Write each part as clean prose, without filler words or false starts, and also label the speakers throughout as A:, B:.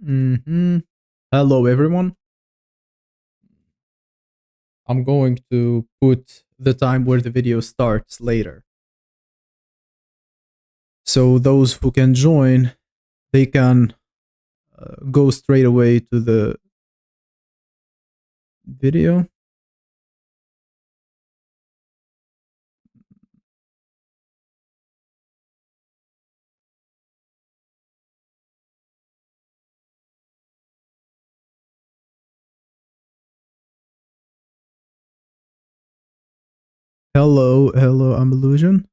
A: Hello, everyone. I'm going to put the time where the video starts later. So those who can join, they can go straight away to the video. Hello, I'm Illusion.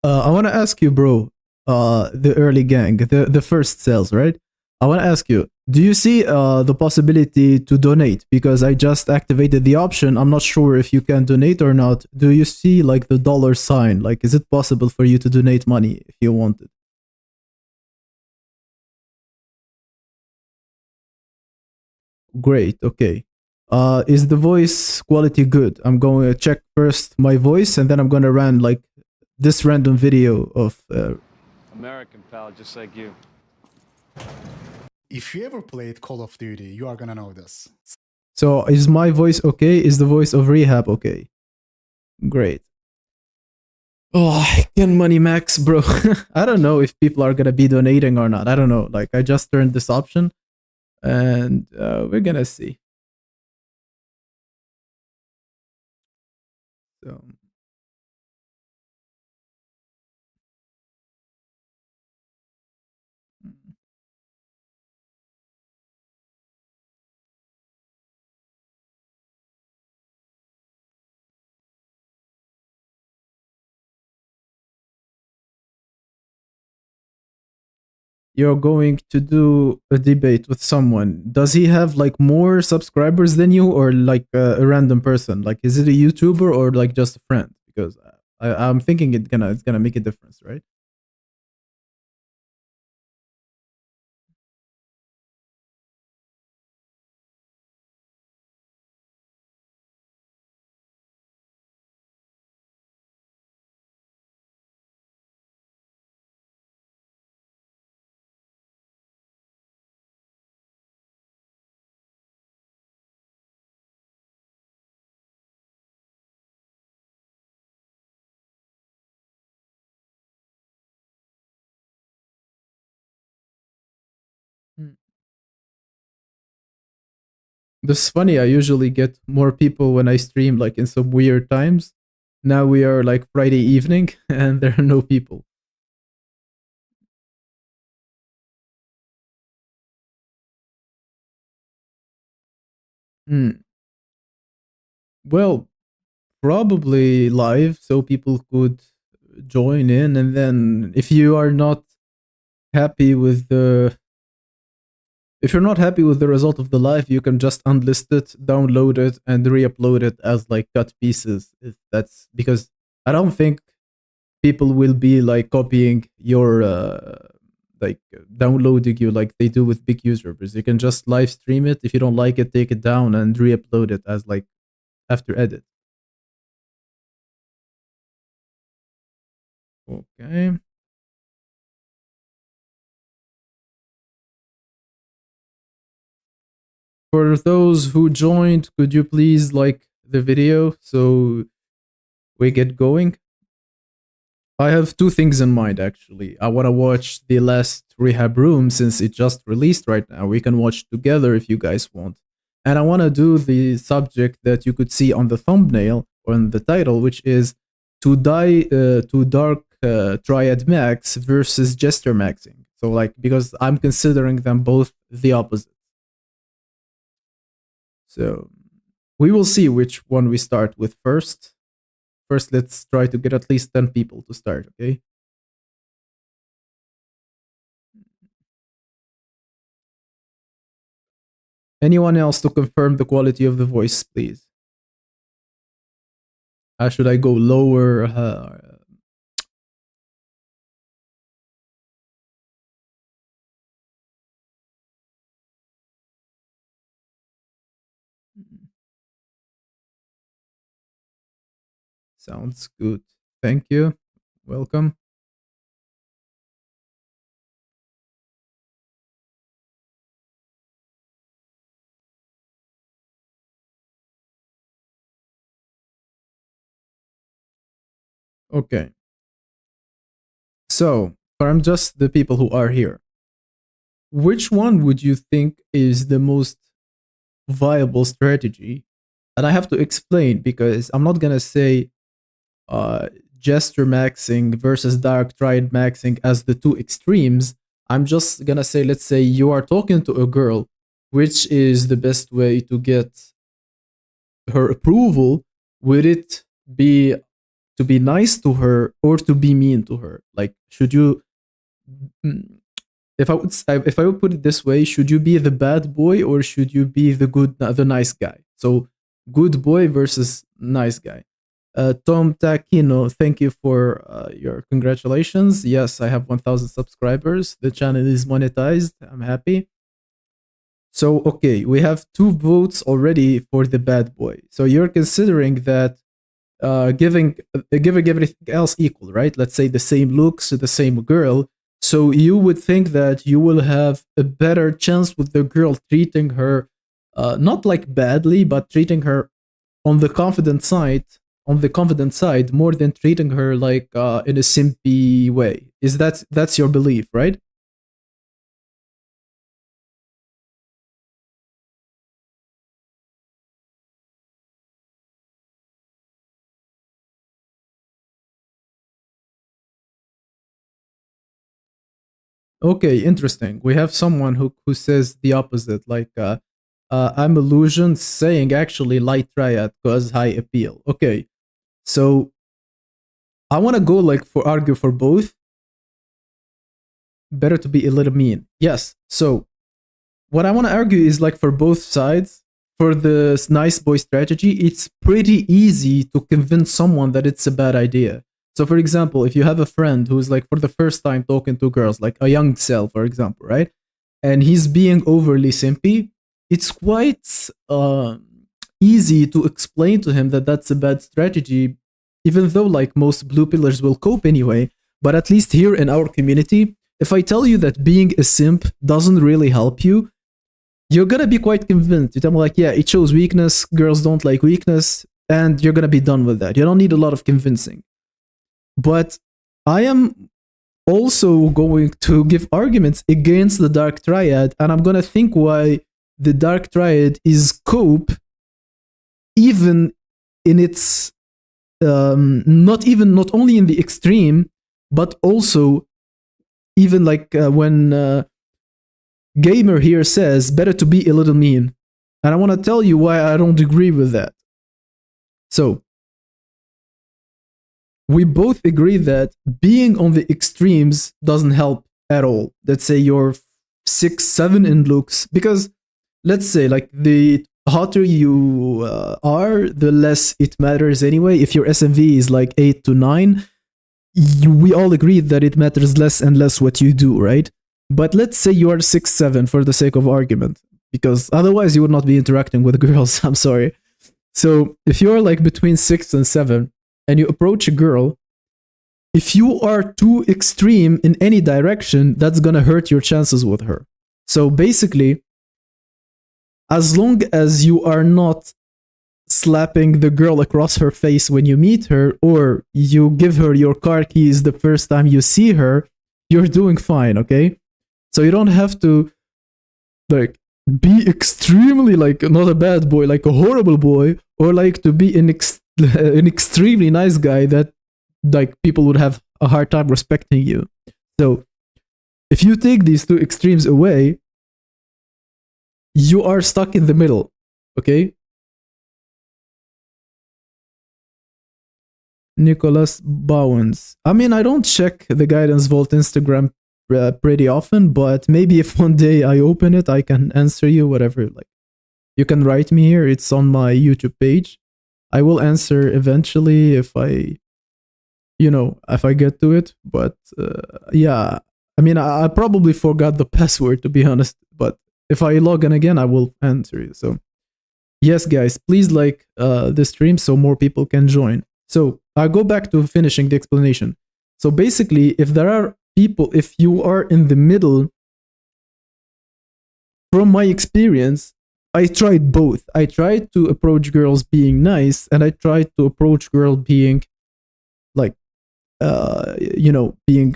A: I want to ask you, bro, the early gang, the first sales, right? I want to ask you, do you see the possibility to donate? Because I just activated the option. I'm not sure if you can donate or not. Do you see like the dollar sign? Like, is it possible for you to donate money if you wanted? Great. Okay. Is the voice quality good? I'm going to check first my voice, and then I'm going to run like this random video of.
B: American pal, just like you.
C: If you ever played Call of Duty, you are gonna know this.
A: So is my voice okay? Is the voice of Rehab okay? Great. Oh, can money max, bro. I don't know if people are gonna be donating or not. I don't know. Like I just turned this option, and we're gonna see. So you're going to do a debate with someone. Does he have like more subscribers than you, or like a random person? Like, is it a YouTuber or like just a friend? Because I'm thinking it's gonna make a difference, right? Hmm. This is funny. I usually get more people when I stream, like in some weird times. Now we are like Friday evening, and there are no people. Hmm. Well, probably live, so people could join in, and then if you are not happy with the if you're not happy with the result of the live, you can just unlist it, download it, and re-upload it as like cut pieces. If that's because I don't think people will be like copying your like downloading you like they do with big YouTubers. You can just live stream it. If you don't like it, take it down and re-upload it as like after edit. Okay. For those who joined, could you please like the video so we get going? I have two things in mind actually. I want to watch the last Rehab Room since it just released right now. We can watch together if you guys want. And I want to do the subject that you could see on the thumbnail or in the title, which is to Dark Triad Max versus JesterMaxxing. So like because I'm considering them both the opposite. So we will see which one we start with first. First, let's try to get at least 10 people to start, okay? Anyone else to confirm the quality of the voice, please? Should I go lower? Sounds good. Thank you. Welcome. Okay. So, from just the people who are here, which one would you think is the most viable strategy? And I have to explain because I'm not gonna say uh, JesterMaxxing versus DarkTriadMaxxing as the two extremes. I'm just gonna say, let's say you are talking to a girl, which is the best way to get her approval? Would it be to be nice to her or to be mean to her? Like, should you? mm, if I would put it this way, should you be the bad boy or should you be the nice guy? So, good boy versus nice guy. Tom Takino, thank you for your congratulations. Yes, I have 1,000 subscribers. The channel is monetized. I'm happy. So, okay, we have 2 votes already for the bad boy. So you're considering that giving everything else equal, right? Let's say the same looks, the same girl. So you would think that you will have a better chance with the girl treating her not like badly, but treating her on the confident side more than treating her like in a simpy way. Is that's your belief, right? Okay, interesting. We have someone who says the opposite, like I'm illusion saying actually light triad cause high appeal. Okay, so I want to go like for argue for both. Better to be a little mean. Yes. So what I want to argue is like for both sides, for the nice boy strategy, it's pretty easy to convince someone that it's a bad idea. So, for example, if you have a friend who's like for the first time talking to girls, like a young cell, for example, right? And he's being overly simpy, it's quite easy to explain to him that that's a bad strategy, even though like most blue pillars will cope anyway. But at least here in our community, if I tell you that being a simp doesn't really help you, you're gonna be quite convinced. You tell me like, yeah, it shows weakness. Girls don't like weakness, and you're gonna be done with that. You don't need a lot of convincing. But I am also going to give arguments against the Dark Triad, and I'm gonna think why the Dark Triad is cope, even in its not only in the extreme, but also even like when Gamer here says better to be a little mean. And I want to tell you why I don't agree with that. So, we both agree that being on the extremes doesn't help at all. Let's say you're 6, 7 in looks, because let's say like the hotter you are, the less it matters anyway. If your SMV is like 8 to 9, we all agree that it matters less and less what you do, right? But let's say you are 6, 7 for the sake of argument, because otherwise you would not be interacting with girls. I'm sorry. So if you're like between 6 and 7 and you approach a girl, if you are too extreme in any direction, that's gonna hurt your chances with her. So basically, as long as you are not slapping the girl across her face when you meet her, or you give her your car keys the first time you see her, you're doing fine, okay? So you don't have to like be extremely like not a bad boy, like a horrible boy, or like to be an extremely nice guy that like people would have a hard time respecting you. So if you take these two extremes away, you are stuck in the middle, okay? Nicholas Bowens. I mean, I don't check the Guidance Vault Instagram pretty often, but maybe if one day I open it, I can answer you, whatever. Like, you can write me here. It's on my YouTube page. I will answer eventually if I get to it. But yeah, I mean, I probably forgot the password, to be honest. But if I log in again, I will answer you. So yes, guys, please like the stream so more people can join. So I'll go back to finishing the explanation. So basically, if there are people, if you are in the middle, from my experience, I tried both. I tried to approach girls being nice, and I tried to approach girls being like being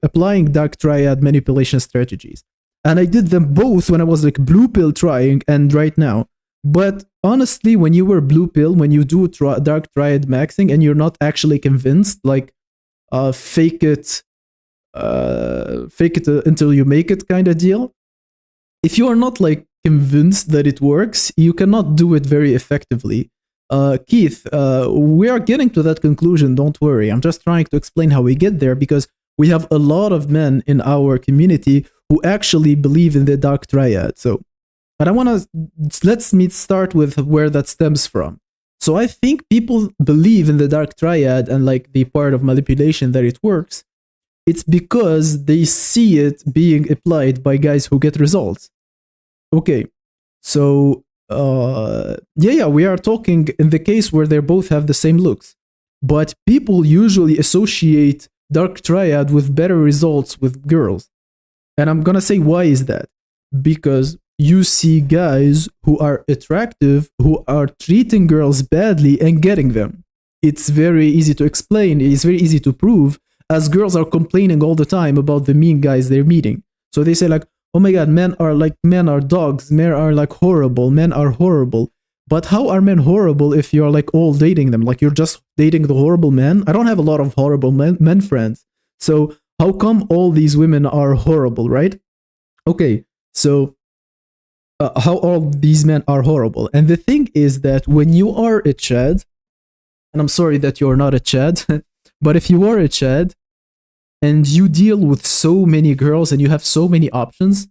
A: applying dark triad manipulation strategies. And I did them both when I was like blue pill trying and right now. But honestly, when you were blue pill, when you do dark triad maxing and you're not actually convinced, like fake it until you make it kind of deal. If you are not like convinced that it works, you cannot do it very effectively. Keith, we are getting to that conclusion, don't worry. I'm just trying to explain how we get there, because we have a lot of men in our community who actually believe in the dark triad. So, but let's start with where that stems from. So I think people believe in the dark triad and like the part of manipulation that it works. It's because they see it being applied by guys who get results. Okay, so we are talking in the case where they both have the same looks, but people usually associate dark triad with better results with girls. And I'm gonna say, why is that? Because you see guys who are attractive, who are treating girls badly and getting them. It's very easy to explain, it's very easy to prove, as girls are complaining all the time about the mean guys they're meeting. So they say like, oh my god, men are dogs, men are like horrible, men are horrible. But how are men horrible if you're like all dating them? Like you're just dating the horrible men? I don't have a lot of horrible men friends. So how come all these women are horrible, right? Okay, so how all these men are horrible. And the thing is that when you are a Chad, and I'm sorry that you're not a Chad, but if you are a Chad, and you deal with so many girls and you have so many options,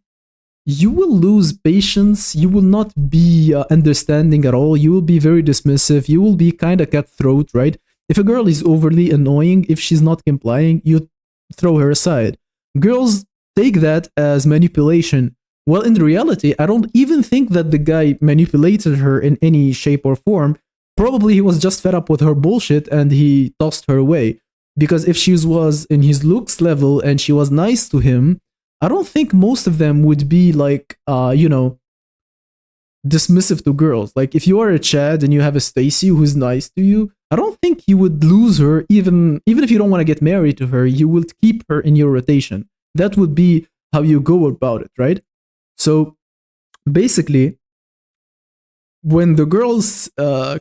A: you will lose patience. You will not be understanding at all. You will be very dismissive. You will be kind of cutthroat, right? If a girl is overly annoying, if she's not complying, you throw her aside. Girls take that as manipulation. Well, in reality, I don't even think that the guy manipulated her in any shape or form. Probably he was just fed up with her bullshit and he tossed her away. Because if she was in his looks level and she was nice to him, I don't think most of them would be like, dismissive to girls. Like if you are a Chad and you have a Stacy who's nice to you, I don't think you would lose her. Even if you don't want to get married to her, you will keep her in your rotation. That would be how you go about it, right? So basically, when the girls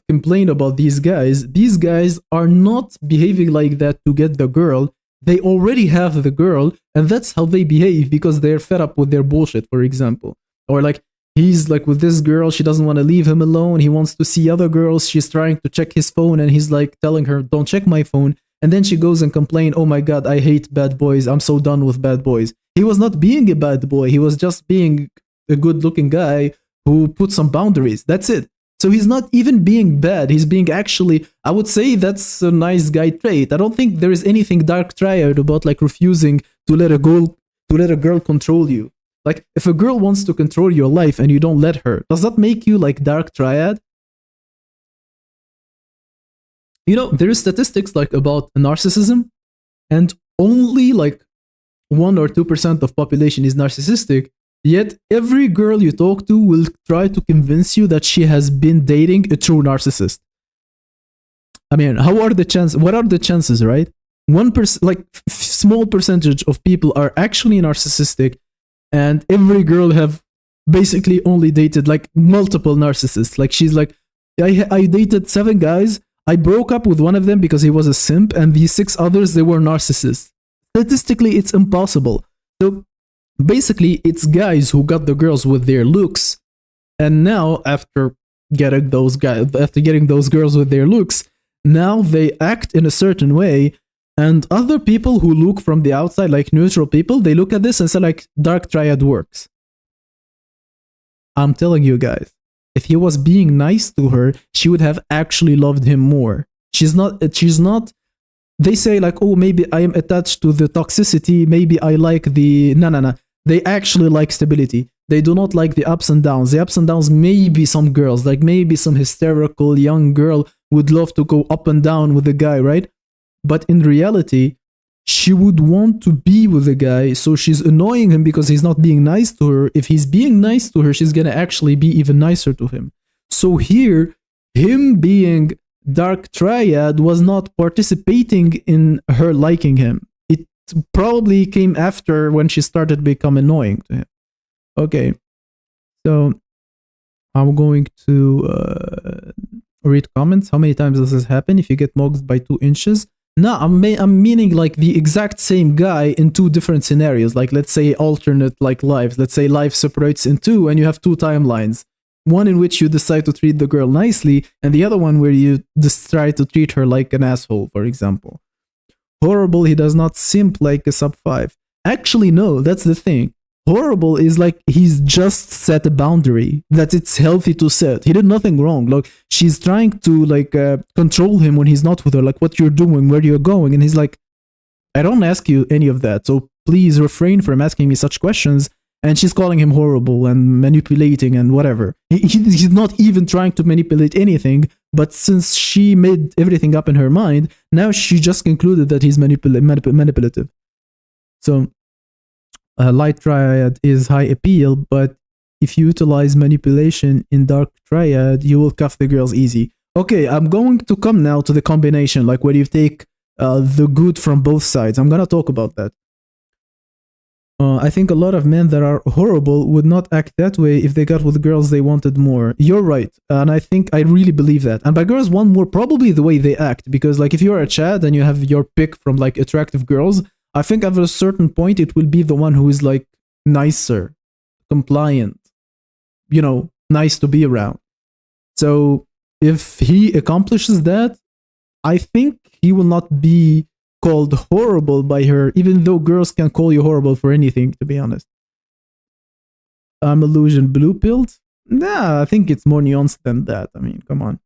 A: complain about these guys are not behaving like that to get the girl. They already have the girl, and that's how they behave because they're fed up with their bullshit, for example. Or like, he's like with this girl, she doesn't want to leave him alone. He wants to see other girls. She's trying to check his phone, and he's like telling her, don't check my phone. And then she goes and complains, oh my god, I hate bad boys. I'm so done with bad boys. He was not being a bad boy. He was just being a good-looking guy who put some boundaries. That's it. So he's not even being bad. He's being actually, I would say that's a nice guy trait. I don't think there is anything dark triad about like refusing to let a girl control you. Like if a girl wants to control your life and you don't let her, does that make you like dark triad? You know, there is statistics like about narcissism, and only like 1 or 2% of population is narcissistic. Yet every girl you talk to will try to convince you that she has been dating a true narcissist. I mean, how are the chances? What are the chances, right? 1%, like small percentage of people are actually narcissistic, and every girl have basically only dated like multiple narcissists. Like she's like, I dated 7 guys. I broke up with one of them because he was a simp, and the 6 others, they were narcissists. Statistically, it's impossible. So basically, it's guys who got the girls with their looks, and now after getting those girls with their looks, now they act in a certain way, and other people who look from the outside, like neutral people, they look at this and say like, dark triad works. I'm telling you guys, if he was being nice to her, she would have actually loved him more. She's not. They say like, oh, maybe I am attached to the toxicity, maybe I like the no. They actually like stability. They do not like the ups and downs. The ups and downs, maybe some girls, like maybe some hysterical young girl would love to go up and down with the guy, right? But in reality, she would want to be with the guy, so she's annoying him because he's not being nice to her. If he's being nice to her, she's gonna actually be even nicer to him. So here, him being Dark Triad was not participating in her liking him. It probably came after when she started to become annoying to him. Okay, so I'm going to read comments. How many times does this happen if you get mugged by 2 inches? No, I'm meaning like the exact same guy in 2 different scenarios. Like, let's say alternate like lives. Let's say life separates in 2 and you have 2 timelines. One in which you decide to treat the girl nicely, and the other one where you decide to treat her like an asshole, for example. Horrible, he does not simp like a sub 5. Actually, no, that's the thing. Horrible is like he's just set a boundary that it's healthy to set. He did nothing wrong. Like, she's trying to like control him when he's not with her, like what you're doing, where you're going, and he's like, I don't ask you any of that, so please refrain from asking me such questions. And she's calling him horrible and manipulating and whatever. He's not even trying to manipulate anything, but since she made everything up in her mind, now she just concluded that he's manipulative. So, Light Triad is high appeal, but if you utilize manipulation in Dark Triad, you will cuff the girls easy. Okay, I'm going to come now to the combination, like where you take the good from both sides. I'm gonna talk about that. I think a lot of men that are horrible would not act that way if they got with girls they wanted more. You're right, and I think I really believe that. And by girls want more, probably the way they act, because like if you're a Chad and you have your pick from like attractive girls, I think at a certain point it will be the one who is like nicer, compliant, you know, nice to be around. So if he accomplishes that, I think he will not be called horrible by her, even though girls can call you horrible for anything, to be honest. I'm illusion blue pilled? Nah, I think it's more nuanced than that. I mean, come on.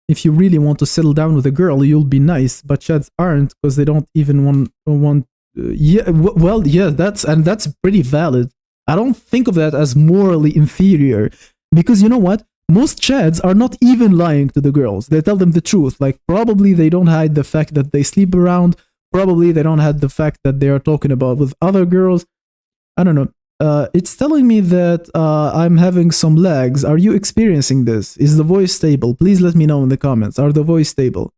A: If you really want to settle down with a girl, you'll be nice, but Chads aren't because they don't even want that's pretty valid. I don't think of that as morally inferior, because you know what? Most Chads are not even lying to the girls. They tell them the truth. Like, probably they don't hide the fact that they sleep around. Probably they don't hide the fact that they are talking about with other girls. I don't know. It's telling me that I'm having some lags. Are you experiencing this? Is the voice stable? Please let me know in the comments. Are the voice stable?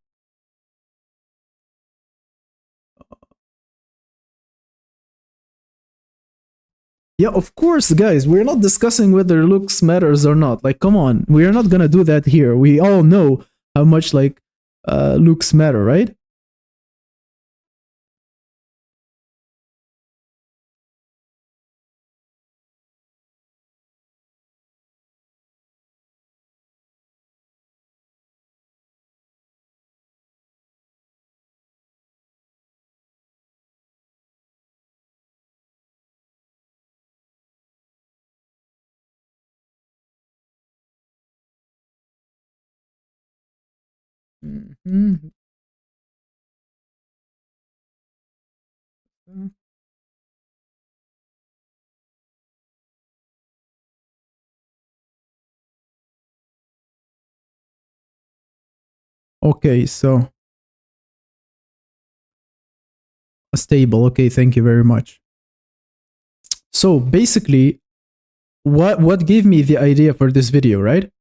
A: Yeah, of course, guys. We're not discussing whether looks matters or not. Like, come on. We're not gonna do that here. We all know how much, like, looks matter, right? Mm-hmm. Okay, so stable. Okay, thank you very much. So basically, what gave me the idea for this video, right?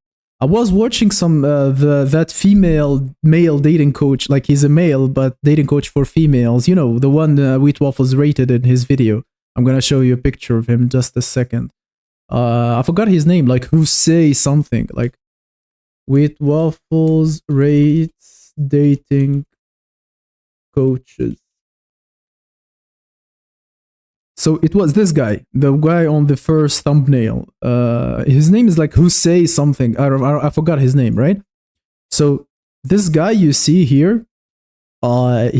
A: I was watching some that female male dating coach, like he's a male but dating coach for females. You know, the one Wheat Waffles rated in his video. I'm gonna show you a picture of him just a second. I forgot his name, like who say something, like Wheat Waffles rates dating coaches. So it was this guy, the guy on the first thumbnail. His name is like who say something. I forgot his name, right? So this guy you see here, yeah,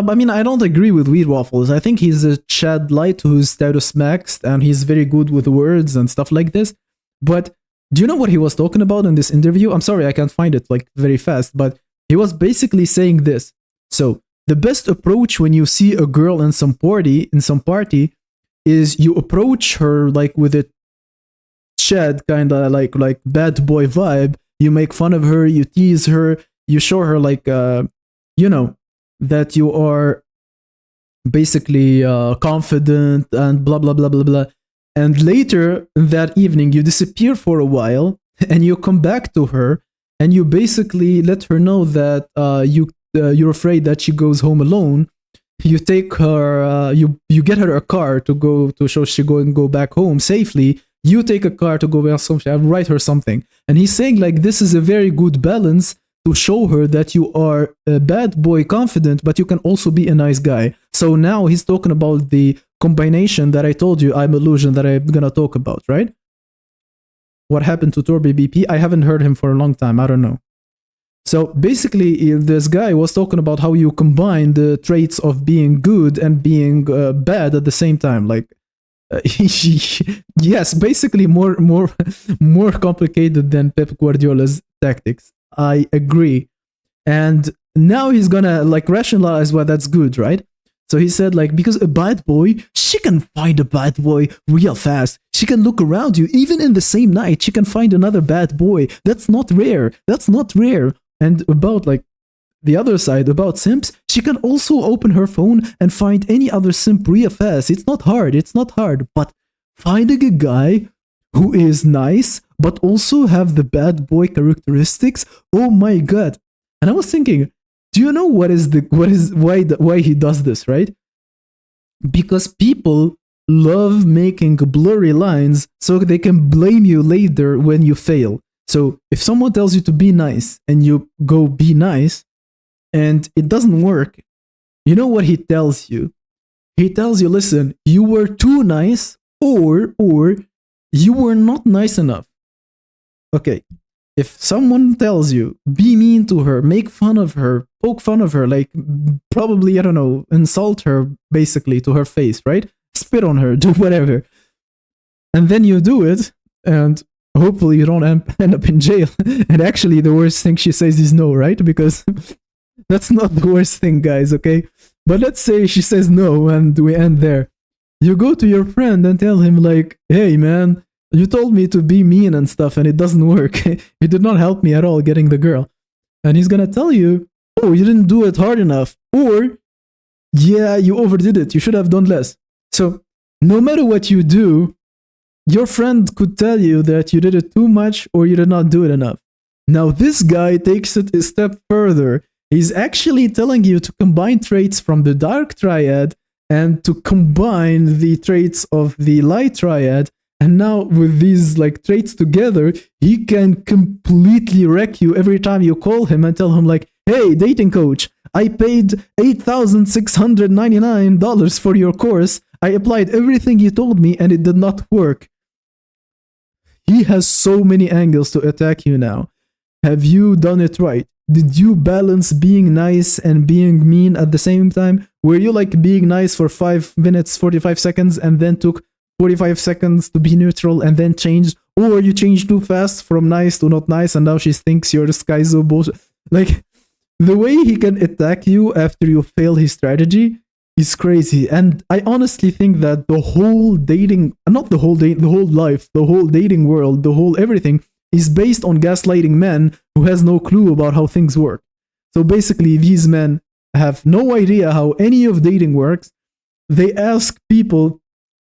A: I mean, I don't agree with Weed Waffles. I think he's a Chad Light who's status maxed and he's very good with words and stuff like this. But do you know what he was talking about in this interview? I'm sorry, I can't find it like very fast, but he was basically saying this. So the best approach when you see a girl in some party, is you approach her like with a Chad kind of like bad boy vibe. You make fun of her, you tease her, you show her like you know, that you are basically confident and blah blah blah blah blah. And later that evening, you disappear for a while, and you come back to her, and you basically let her know that you're afraid that she goes home alone. You take her, you get her a car to go to show she go back home safely. You take a car to go back something, write her something, and he's saying like this is a very good balance to show her that you are a bad boy confident, but you can also be a nice guy. So now he's talking about the combination that I told you, I'm illusion, that I'm gonna talk about, right? What happened to Torby BP? I haven't heard him for a long time. I don't know. So basically, this guy was talking about how you combine the traits of being good and being bad at the same time. Like, yes, basically more complicated than Pep Guardiola's tactics. I agree. And now he's gonna like rationalize why that's good, right? So he said like, because a bad boy, she can find a bad boy real fast. She can look around you, even in the same night, she can find another bad boy. That's not rare. That's not rare. And about like the other side, about simps, she can also open her phone and find any other simp real fast. It's not hard. It's not hard. But finding a guy who is nice, but also have the bad boy characteristics, oh my god. And I was thinking, do you know why he does this, right? Because people love making blurry lines so they can blame you later when you fail. So if someone tells you to be nice and you go be nice and it doesn't work, you know what he tells you? He tells you, listen, you were too nice or you were not nice enough. Okay, if someone tells you, be mean to her, make fun of her, poke fun of her, like probably, I don't know, insult her basically to her face, right? Spit on her, do whatever. And then you do it, and hopefully you don't end up in jail. And actually the worst thing she says is no, right? Because that's not the worst thing, guys, okay? But let's say she says no and we end there. You go to your friend and tell him like, hey man, you told me to be mean and stuff and it doesn't work. You did not help me at all getting the girl. And he's gonna tell you, oh, you didn't do it hard enough. Or, yeah, you overdid it. You should have done less. So no matter what you do, your friend could tell you that you did it too much or you did not do it enough. Now this guy takes it a step further. He's actually telling you to combine traits from the Dark Triad and to combine the traits of the Light Triad. And now with these like traits together, he can completely wreck you every time you call him and tell him like, hey, dating coach, I paid $8,699 for your course. I applied everything you told me and it did not work. He has so many angles to attack you now. Have you done it right? Did you balance being nice and being mean at the same time? Were you like being nice for 5 minutes, 45 seconds, and then took 45 seconds to be neutral and then changed? Or you changed too fast from nice to not nice and now she thinks you're the schizo bullshit? Like, the way he can attack you after you fail his strategy is crazy. And I honestly think that the whole dating, not the whole date, the whole life, the whole dating world, the whole everything is based on gaslighting men who has no clue about how things work. So basically, these men have no idea how any of dating works. They ask people,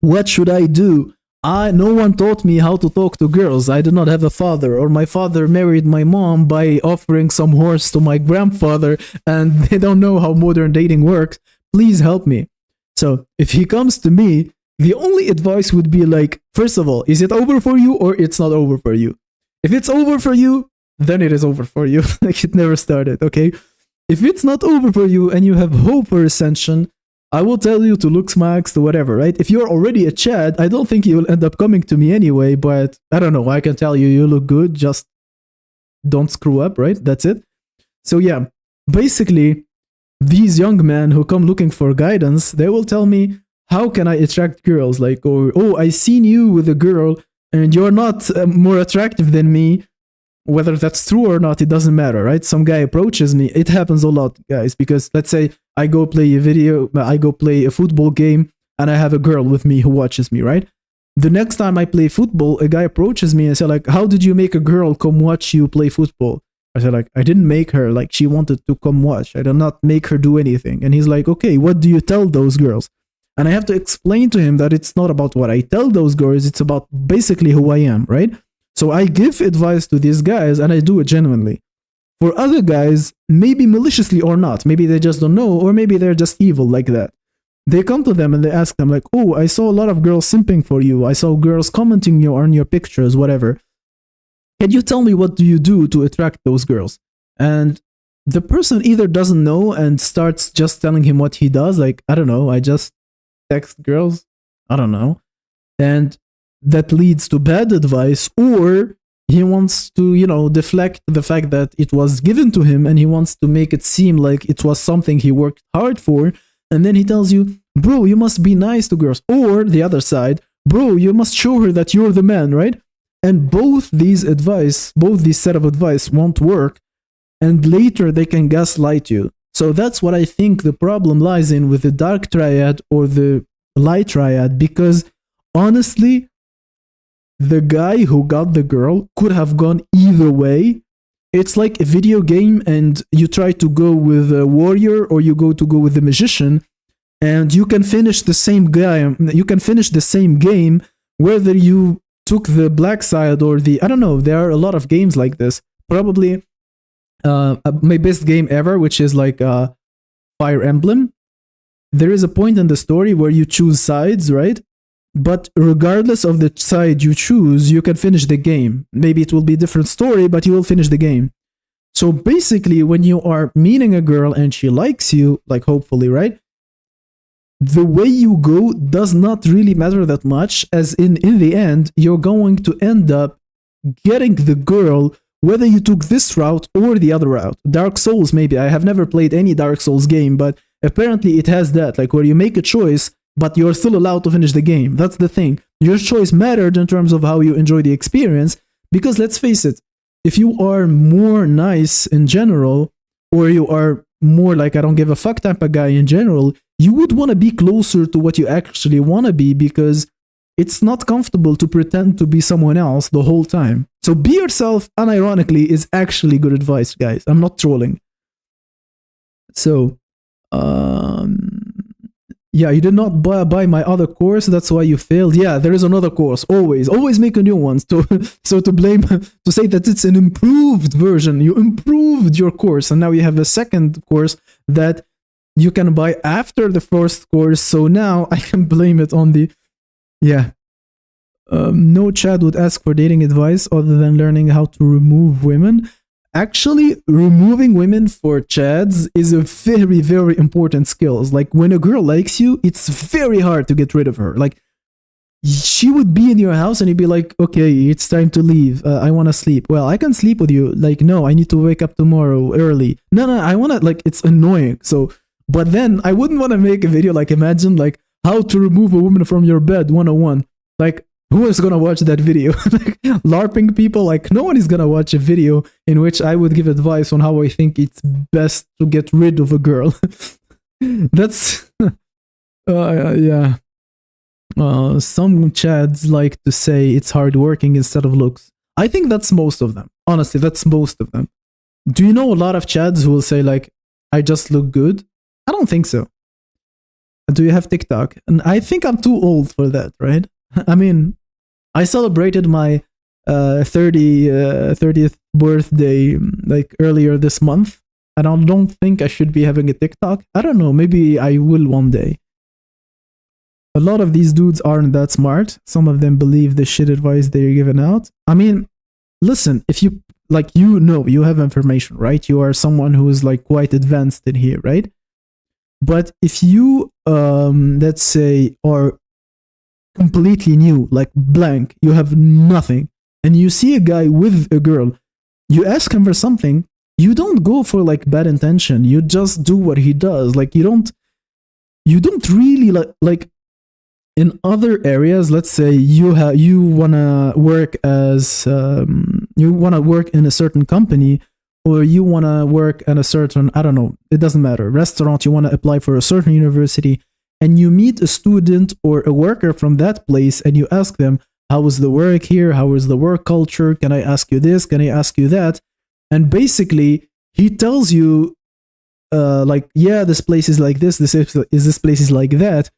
A: what should I do? No one taught me how to talk to girls. I did not have a father, or my father married my mom by offering some horse to my grandfather, and they don't know how modern dating works. Please help me. So if he comes to me, the only advice would be like, first of all, is it over for you or it's not over for you? If it's over for you, then it is over for you. Like it never started, okay? If it's not over for you and you have hope for ascension, I will tell you to look smacks to whatever, right? If you're already a Chad, I don't think you'll end up coming to me anyway, but I don't know. I can tell you, you look good. Just don't screw up, right? That's it. So yeah, basically, these young men who come looking for guidance, they will tell me, how can I attract girls? Like, or, oh, I seen you with a girl and you're not more attractive than me. Whether that's true or not, it doesn't matter, right? Some guy approaches me. It happens a lot, guys, because let's say I go play a football game and I have a girl with me who watches me, right? The next time I play football, a guy approaches me and says like, how did you make a girl come watch you play football? I said like, I didn't make her, like she wanted to come watch. I did not make her do anything. And he's like, okay, what do you tell those girls? And I have to explain to him that it's not about what I tell those girls, it's about basically who I am, right? So I give advice to these guys and I do it genuinely. For other guys, maybe maliciously or not, maybe they just don't know, or maybe they're just evil like that. They come to them and they ask them like, oh, I saw a lot of girls simping for you. I saw girls commenting you on your pictures, whatever. Can you tell me what do you do to attract those girls? And the person either doesn't know and starts just telling him what he does, like, I don't know, I just text girls, I don't know. And that leads to bad advice, or he wants to, deflect the fact that it was given to him and he wants to make it seem like it was something he worked hard for. And then he tells you, bro, you must be nice to girls. Or the other side, bro, you must show her that you're the man, right? And both these set of advice won't work. And later they can gaslight you. So that's what I think the problem lies in with the dark triad or the light triad, because honestly, the guy who got the girl could have gone either way. It's like a video game and you try to go with a warrior or you go with the magician, and you can finish the same game whether you took the black side or I don't know, there are a lot of games like this. Probably my best game ever, which is like Fire Emblem. There is a point in the story where you choose sides, right? But regardless of the side you choose, you can finish the game. Maybe it will be a different story, but you will finish the game. So basically, when you are meeting a girl and she likes you, like hopefully, right? The way you go does not really matter that much, as in the end, you're going to end up getting the girl whether you took this route or the other route. Dark Souls, maybe. I have never played any Dark Souls game, but apparently it has that, like where you make a choice, but you're still allowed to finish the game. That's the thing. Your choice mattered in terms of how you enjoy the experience, because let's face it, if you are more nice in general, or you are more like I don't give a fuck type of guy in general, you would want to be closer to what you actually want to be, because it's not comfortable to pretend to be someone else the whole time. So be yourself, unironically, is actually good advice, guys. I'm not trolling. So, yeah, you did not buy my other course, that's why you failed. Yeah, there is another course, always make a new one. So to blame, to say that it's an improved version, you improved your course, and now you have a second course that you can buy after the first course, so now I can blame it on the, yeah. No Chad would ask for dating advice other than learning how to remove women. Actually, removing women for Chads is a very, very important skill. Like, when a girl likes you, it's very hard to get rid of her. Like, she would be in your house and you'd be like, okay, it's time to leave. I want to sleep. Well, I can sleep with you. Like, no, I need to wake up tomorrow early. No, I want to, like, it's annoying. So, but then I wouldn't want to make a video, like, imagine, like, how to remove a woman from your bed 101. Like, who is gonna watch that video? Like, LARPing people, like, no one is gonna watch a video in which I would give advice on how I think it's best to get rid of a girl. That's yeah. Some Chads like to say it's hard working instead of looks. I think that's most of them. Honestly, that's most of them. Do you know a lot of Chads who will say, like, I just look good? I don't think so. Do you have TikTok? And I think I'm too old for that, right? I mean, I celebrated my 30th birthday like earlier this month, and I don't think I should be having a TikTok. I don't know, maybe I will one day. A lot of these dudes aren't that smart. Some of them believe the shit advice they're giving out. I mean, listen, if you, like, you have information, right? You are someone who is, like, quite advanced in here, right? But if you, let's say, are completely new, like blank, you have nothing, and you see a guy with a girl, you ask him for something, you don't go for, like, bad intention, you just do what he does. Like, you don't really like in other areas. Let's say you wanna work as you wanna work in a certain company, or you wanna work at a certain, I don't know, it doesn't matter, restaurant, you wanna apply for a certain university, and you meet a student or a worker from that place and you ask them, how is the work here? How is the work culture? Can I ask you this? Can I ask you that? And basically, he tells you, like, yeah, this place is like this place is like that.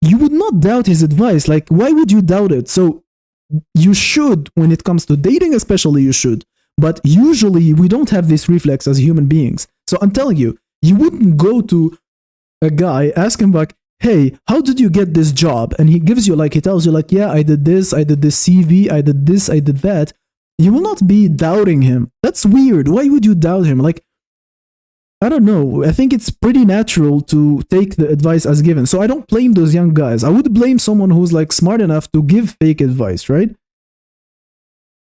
A: you would not doubt his advice. Like, why would you doubt it? So you should, when it comes to dating especially, you should. But usually we don't have this reflex as human beings. So I'm telling you, you wouldn't go to a guy, ask him like, hey, how did you get this job? And he gives you like, he tells you like, yeah, I did this CV, I did this, I did that. You will not be doubting him. That's weird. Why would you doubt him? Like, I don't know. I think it's pretty natural to take the advice as given. So I don't blame those young guys. I would blame someone who's like smart enough to give fake advice, right?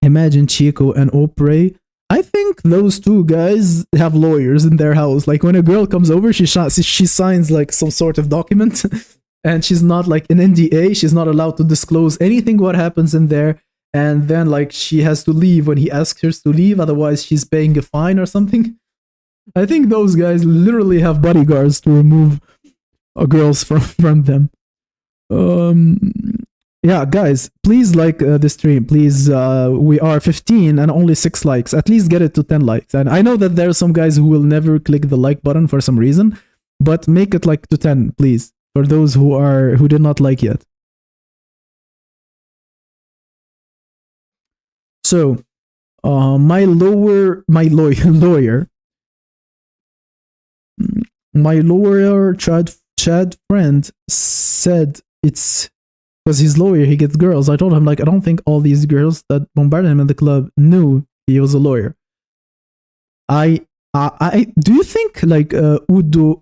A: Imagine Chico and Oprah. I think those two guys have lawyers in their house. Like when a girl comes over, she signs like some sort of document and she's not like an NDA. She's not allowed to disclose anything what happens in there. And then like she has to leave when he asks her to leave. Otherwise she's paying a fine or something. I think those guys literally have bodyguards to remove girls from them. Yeah, guys, please like the stream. Please, we are 15 and only 6 likes. At least get it to 10 likes. And I know that there are some guys who will never click the like button for some reason, but make it like to 10, please, for those who did not like yet. So, my lawyer, Chad friend said it's because he's lawyer, he gets girls. I told him like I don't think all these girls that bombarded him in the club knew he was a lawyer. I do you think like Ugo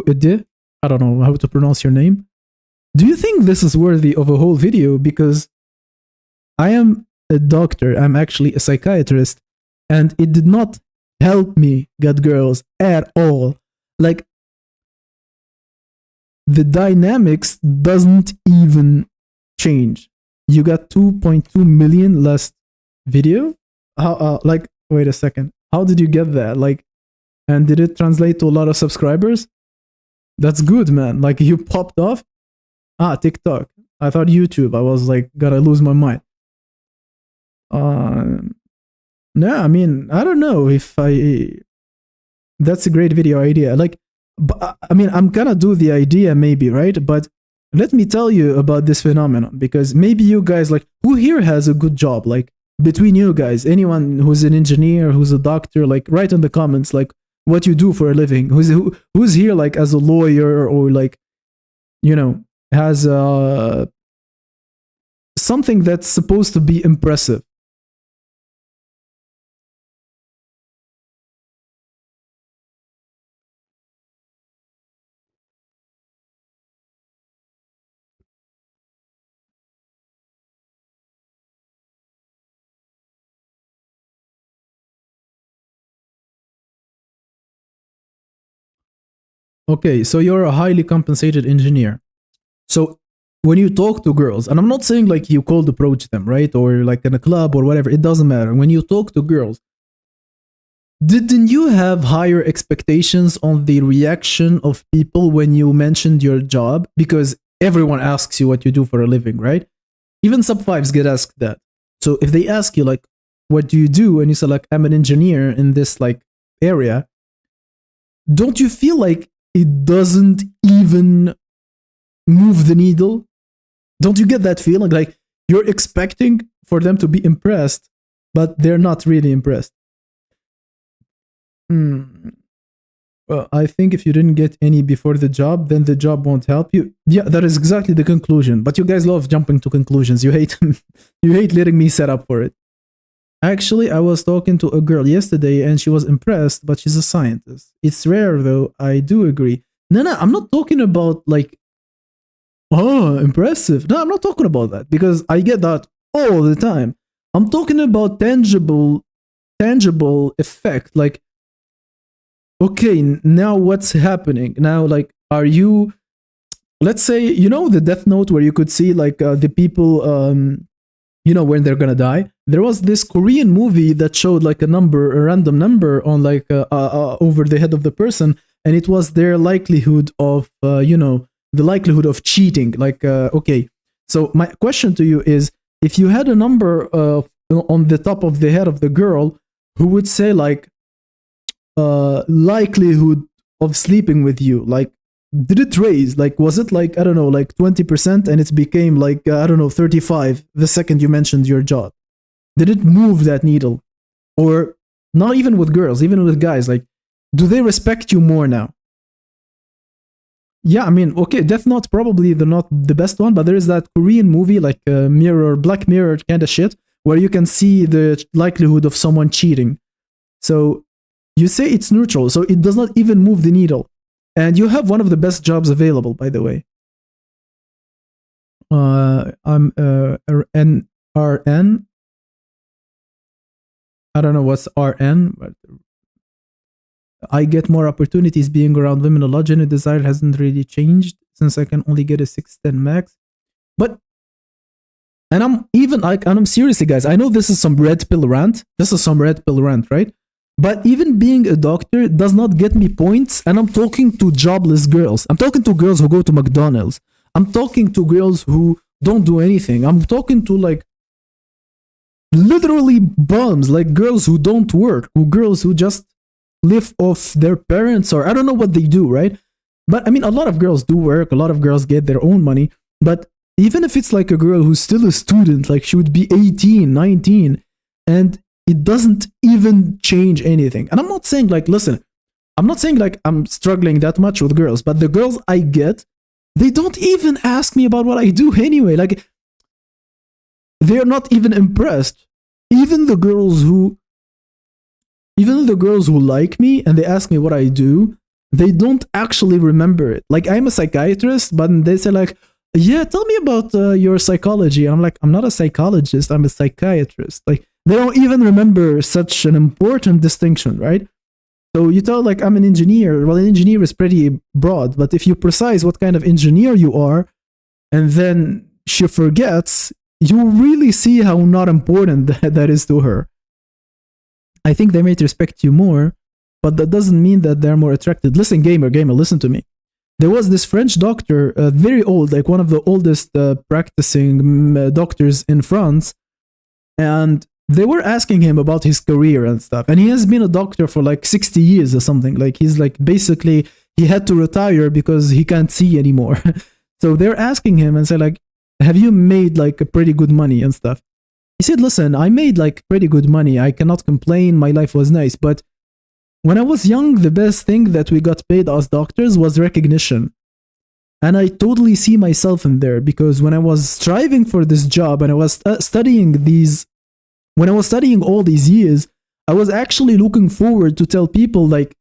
A: Ede, I don't know how to pronounce your name. Do you think this is worthy of a whole video? Because I am a doctor, I'm actually a psychiatrist, and it did not help me get girls at all. Like the dynamics doesn't even change. You got 2.2 million last video. How like wait a second. How did you get that? Like, and did it translate to a lot of subscribers? That's good, man. Like you popped off. TikTok. I thought YouTube. I was like gonna lose my mind. No, I mean, I don't know if that's a great video idea. Like, but, I mean, I'm gonna do the idea maybe, right? But let me tell you about this phenomenon, because maybe you guys, like, who here has a good job? Like, between you guys, anyone who's an engineer, who's a doctor, like, write in the comments, like, what you do for a living. Who's here, like, as a lawyer or, like, you know, has something that's supposed to be impressive. Okay, so you're a highly compensated engineer. So when you talk to girls, and I'm not saying like you cold approach them, right? Or like in a club or whatever, it doesn't matter. When you talk to girls, didn't you have higher expectations on the reaction of people when you mentioned your job? Because everyone asks you what you do for a living, right? Even sub fives get asked that. So if they ask you like, what do you do? And you say like, I'm an engineer in this like area. Don't you feel like it doesn't even move the needle? Don't you get that feeling? Like you're expecting for them to be impressed, but they're not really impressed. Well, I think if you didn't get any before the job, then the job won't help you. Yeah, that is exactly the conclusion. But you guys love jumping to conclusions. You hate you hate letting me set up for it. Actually, I was talking to a girl yesterday and she was impressed, but she's a scientist. It's rare though, I do agree. No, I'm not talking about like, oh, impressive. No, I'm not talking about that because I get that all the time. I'm talking about tangible effect. Like, okay, now what's happening? Now, like, are you, let's say, you know, the Death Note where you could see like the people, you know, when they're gonna die? There was this Korean movie that showed like a random number on like over the head of the person, and it was their likelihood of, you know, the likelihood of cheating. Like, okay, so my question to you is, if you had a number on the top of the head of the girl, who would say like likelihood of sleeping with you, like did it raise? Like, was it like, I don't know, like 20% and it became like, I don't know, 35 the second you mentioned your job? Did it move that needle? Or not even with girls, even with guys, like, do they respect you more now? Yeah, I mean, okay, Death Note probably not the best one, but there is that Korean movie like Black Mirror kind of shit, where you can see the likelihood of someone cheating. So you say it's neutral, so it does not even move the needle. And you have one of the best jobs available, by the way. I'm RN. I don't know what's RN, but I get more opportunities being around women a lot. Gender desire hasn't really changed since I can only get a 610 max. But, and I'm even like, and I'm seriously, guys, I know this is some red pill rant. This is some red pill rant, right? But even being a doctor does not get me points. And I'm talking to jobless girls. I'm talking to girls who go to McDonald's. I'm talking to girls who don't do anything. I'm talking to like literally bums, like girls who don't work, girls who just live off their parents, or I don't know what they do, right? But I mean, a lot of girls do work, a lot of girls get their own money, but even if it's like a girl who's still a student, like she would be 18, 19, and it doesn't even change anything. And I'm not saying like, listen, I'm not saying like I'm struggling that much with girls, but the girls I get, they don't even ask me about what I do anyway. Like, they're not even impressed. Even the girls who like me and they ask me what I do, they don't actually remember it. Like, I'm a psychiatrist, but they say like, yeah, tell me about your psychology. And I'm like, I'm not a psychologist, I'm a psychiatrist. Like, they don't even remember such an important distinction, right? So you tell like I'm an engineer. Well, an engineer is pretty broad, but if you precise what kind of engineer you are, and then she forgets, you really see how not important that is to her. I think they might respect you more, but that doesn't mean that they're more attracted. Listen, gamer, listen to me. There was this French doctor, very old, like one of the oldest practicing doctors in France, and they were asking him about his career and stuff. And he has been a doctor for like 60 years or something. Like, he's like, basically, he had to retire because he can't see anymore. So they're asking him and say like, have you made like a pretty good money and stuff? He said, listen, I made like pretty good money. I cannot complain. My life was nice. But when I was young, the best thing that we got paid as doctors was recognition. And I totally see myself in there, because when I was striving for this job and I was studying all these years, I was actually looking forward to tell people like,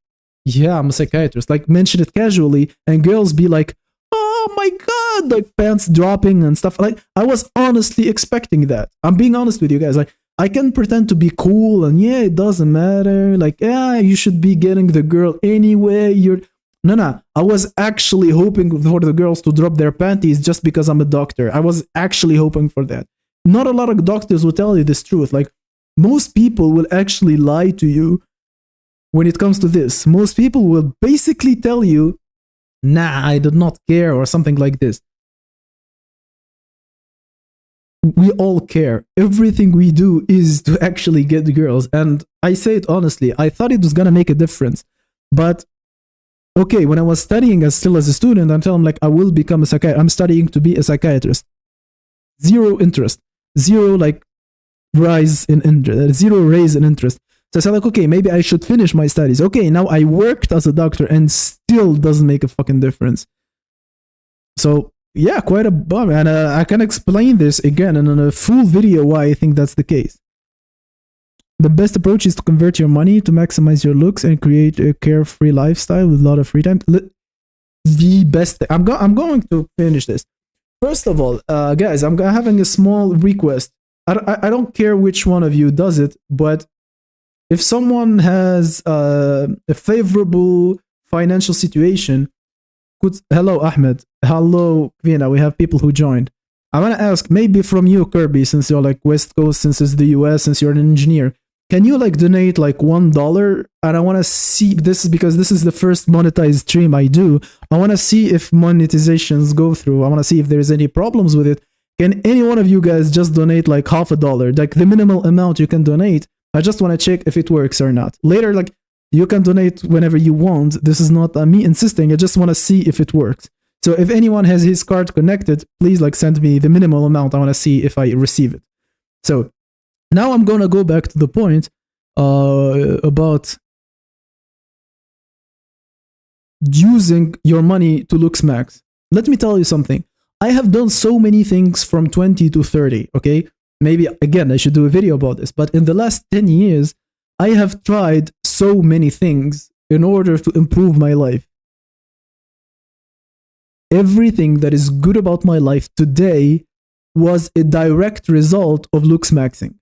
A: yeah, I'm a psychiatrist, like mention it casually, and girls be like, oh my god, like pants dropping and stuff. Like, I was honestly expecting that. I'm being honest with you guys. Like, I can pretend to be cool and yeah, it doesn't matter. Like, yeah, you should be getting the girl anyway. No. I was actually hoping for the girls to drop their panties just because I'm a doctor. I was actually hoping for that. Not a lot of doctors will tell you this truth. Like, most people will actually lie to you when it comes to this. Most people will basically tell you, nah, I did not care, or something like this. We all care. Everything we do is to actually get the girls. And I say it honestly, I thought it was gonna make a difference. But okay, when I was studying still as a student, I'm telling them like, I will become a psychiatrist. I'm studying to be a psychiatrist. Zero interest. Zero like rise in interest. Zero raise in interest. So I said like, okay, maybe I should finish my studies. Okay, now I worked as a doctor and still doesn't make a fucking difference. So yeah, quite a bum. And I can explain this again in a full video why I think that's the case. The best approach is to convert your money to maximize your looks and create a carefree lifestyle with a lot of free time. The best thing. I'm going to finish this. First of all, guys, I'm having a small request. I don't care which one of you does it, but if someone has a favorable financial situation, hello Ahmed, hello Kvina, we have people who joined. I want to ask, maybe from you, Kirby, since you're like West Coast, since it's the US, since you're an engineer, can you like donate like $1? And I want to see this, because this is the first monetized stream I do. I want to see if monetizations go through. I want to see if there's any problems with it. Can any one of you guys just donate like $50, like the minimal amount you can donate? I just want to check if it works or not. Later, like You can donate whenever you want. This is not me insisting. I just want to see if it works. So if anyone has his card connected, please like send me the minimal amount. I want to see if I receive it. So now I'm going to go back to the point about using your money to LuxMax. Let me tell you something. I have done so many things from 20 to 30, okay? Maybe, again, I should do a video about this. But in the last 10 years, I have tried so many things in order to improve my life. Everything that is good about my life today was a direct result of LuxMaxxing.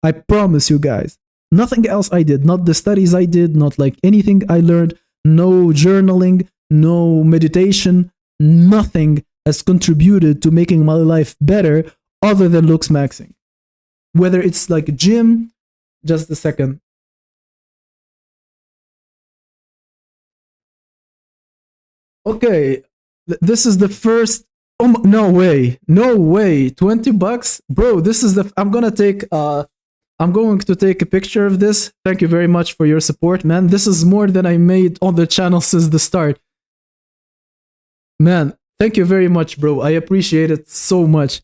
A: I promise you guys. Nothing else I did. Not the studies I did, not like anything I learned. No journaling, no meditation, nothing has contributed to making my life better other than LuxMaxxing. Whether it's like a gym, just a second. Okay, this is the first. Oh, no way, no way. $20, bro. This is the. I'm going to take a picture of this. Thank you very much for your support, man. This is more than I made on the channel since the start. Man, thank you very much, bro. I appreciate it so much.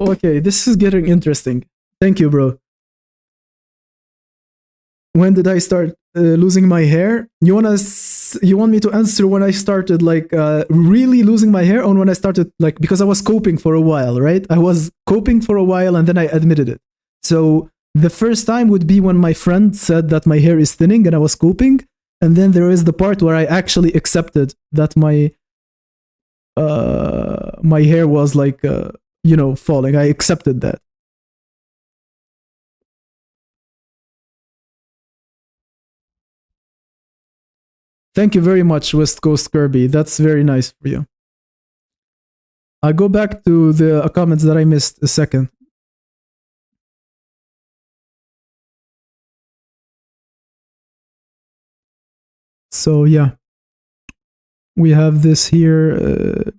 A: Okay, this is getting interesting. Thank you, bro. When did I start losing my hair? You want me to answer when I started like really losing my hair, or when I started like, because I was coping for a while, right? I was coping for a while and then I admitted it. So the first time would be when my friend said that my hair is thinning and I was coping. And then there is the part where I actually accepted that my hair was like, falling. I accepted that. Thank you very much, West Coast Kirby. That's very nice for you. I'll go back to the comments that I missed a second. So yeah, we have this here,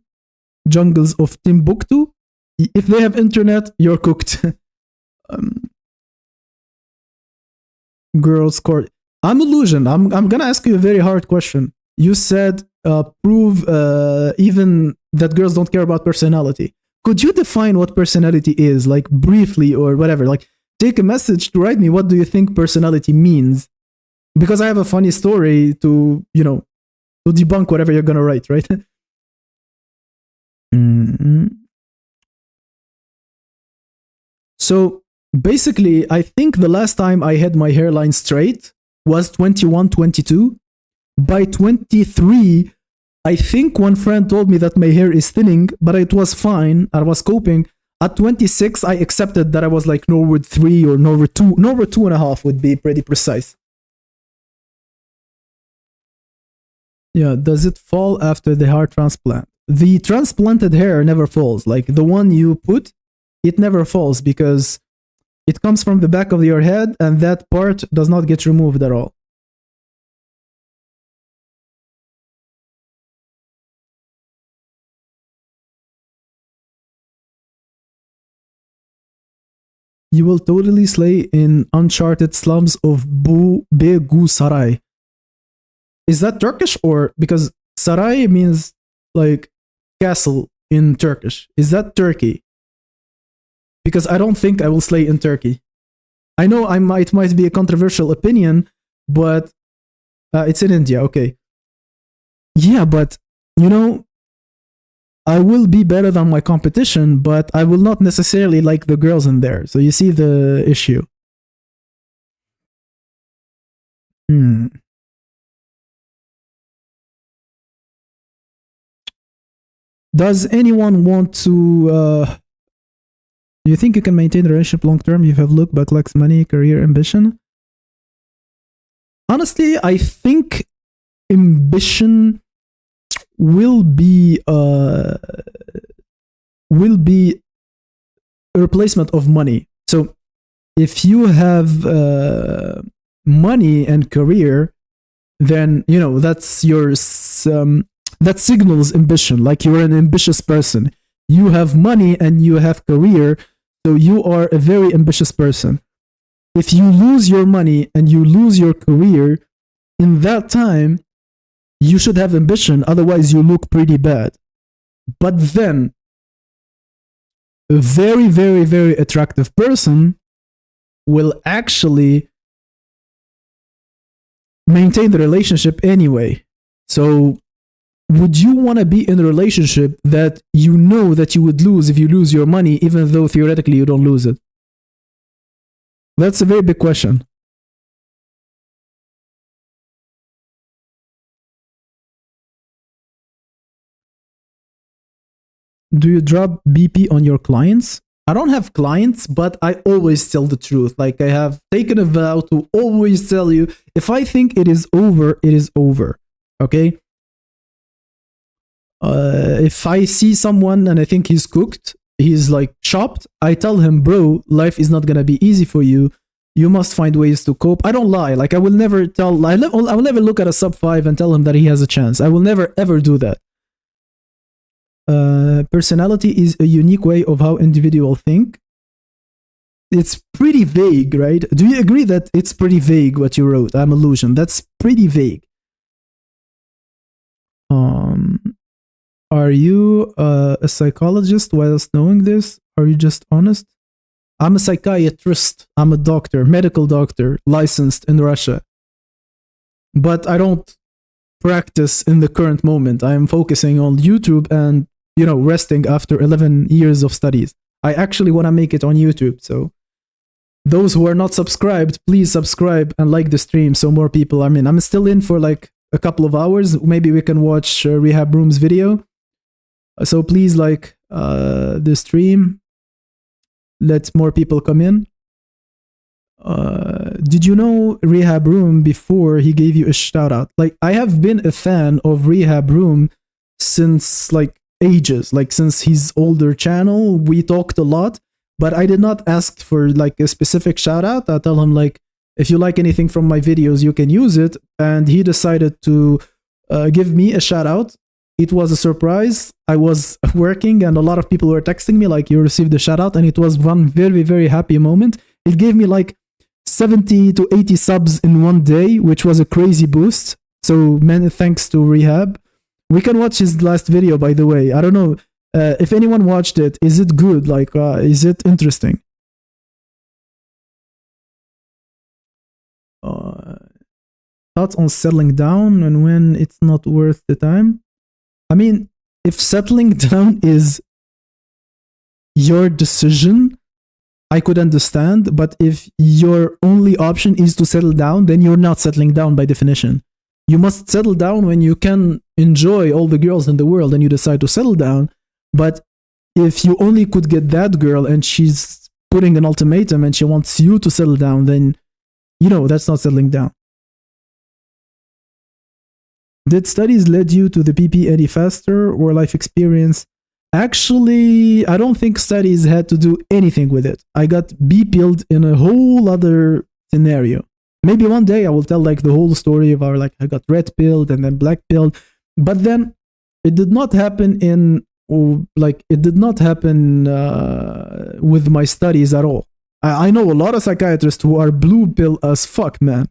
A: Jungles of Timbuktu. If they have internet, you're cooked. Girls court. I'm Illusion. I'm gonna ask you a very hard question. You said prove even that girls don't care about personality. Could you define what personality is, like briefly or whatever? Like, take a message to write me. What do you think personality means? Because I have a funny story to, to debunk whatever you're gonna write, right? So basically, I think the last time I had my hairline straight was 21, 22. By 23, I think one friend told me that my hair is thinning, but it was fine. I was coping. At 26, I accepted that I was like Norwood 3 or Norwood 2. Norwood 2.5 would be pretty precise. Yeah, does it fall after the hair transplant? The transplanted hair never falls. Like the one you put, it never falls because it comes from the back of your head and that part does not get removed at all. You will totally slay in uncharted slums of Begusaray. Is that Turkish, or because Saray means like castle in Turkish? Is that Turkey? Because I don't think I will slay in Turkey. I know it might be a controversial opinion, but it's in India, okay. Yeah, but I will be better than my competition, but I will not necessarily like the girls in there. So you see the issue. Does anyone want to... do you think you can maintain a relationship long term? You have look back like money, career, ambition? Honestly, I think ambition will be a replacement of money. So if you have money and career, then that's your that signals ambition, like you're an ambitious person. You have money and you have career, so you are a very ambitious person. if you lose your money and you lose your career, in that time, you should have ambition, otherwise you look pretty bad. But then, a very, very, very attractive person will actually maintain the relationship anyway. So, would you want to be in a relationship that you know that you would lose if you lose your money, even though theoretically you don't lose it? That's a very big question. Do you drop BP on your clients? I don't have clients, but I always tell the truth. Like, I have taken a vow to always tell you, if I think it is over, it is over. Okay? If I see someone and I think he's cooked, he's like chopped, I tell him, bro, life is not gonna be easy for you. You must find ways to cope. I don't lie. Like, I will never I will never look at a sub 5 and tell him that he has a chance. I will never ever do that. Personality is a unique way of how individuals think. It's pretty vague, right? Do you agree that it's pretty vague what you wrote? I'm illusion. That's pretty vague. Are you a psychologist whilst knowing this? Are you just honest? I'm a psychiatrist. I'm a doctor, medical doctor, licensed in Russia. But I don't practice in the current moment. I am focusing on YouTube and, resting after 11 years of studies. I actually want to make it on YouTube. So those who are not subscribed, please subscribe and like the stream so more people. I'm still in for like a couple of hours. Maybe we can watch Rehab Room's video. So please like the stream. Let more people come in. Did you know Rehab Room before he gave you a shout out? Like, I have been a fan of Rehab Room since like ages, like since his older channel. We talked a lot, but I did not ask for like a specific shout out. I tell him like, if you like anything from my videos, you can use it. And he decided to give me a shout out. It was a surprise. I was working and a lot of people were texting me like, you received a shout out, and it was one very, very happy moment. It gave me like 70 to 80 subs in one day, which was a crazy boost. So many thanks to Rehab. We can watch his last video, by the way. I don't know if anyone watched it. Is it good? Like, is it interesting? Thoughts on settling down and when it's not worth the time? I mean, if settling down is your decision, I could understand. But if your only option is to settle down, then you're not settling down by definition. You must settle down when you can enjoy all the girls in the world and you decide to settle down. But if you only could get that girl and she's putting an ultimatum and she wants you to settle down, then, that's not settling down. Did studies lead you to the PP any faster or life experience? Actually, I don't think studies had to do anything with it. I got B-pilled in a whole other scenario. Maybe one day I will tell like the whole story of our, like, I got red pilled and then black pilled. But then it did not happen with my studies at all. I know a lot of psychiatrists who are blue pill as fuck, man.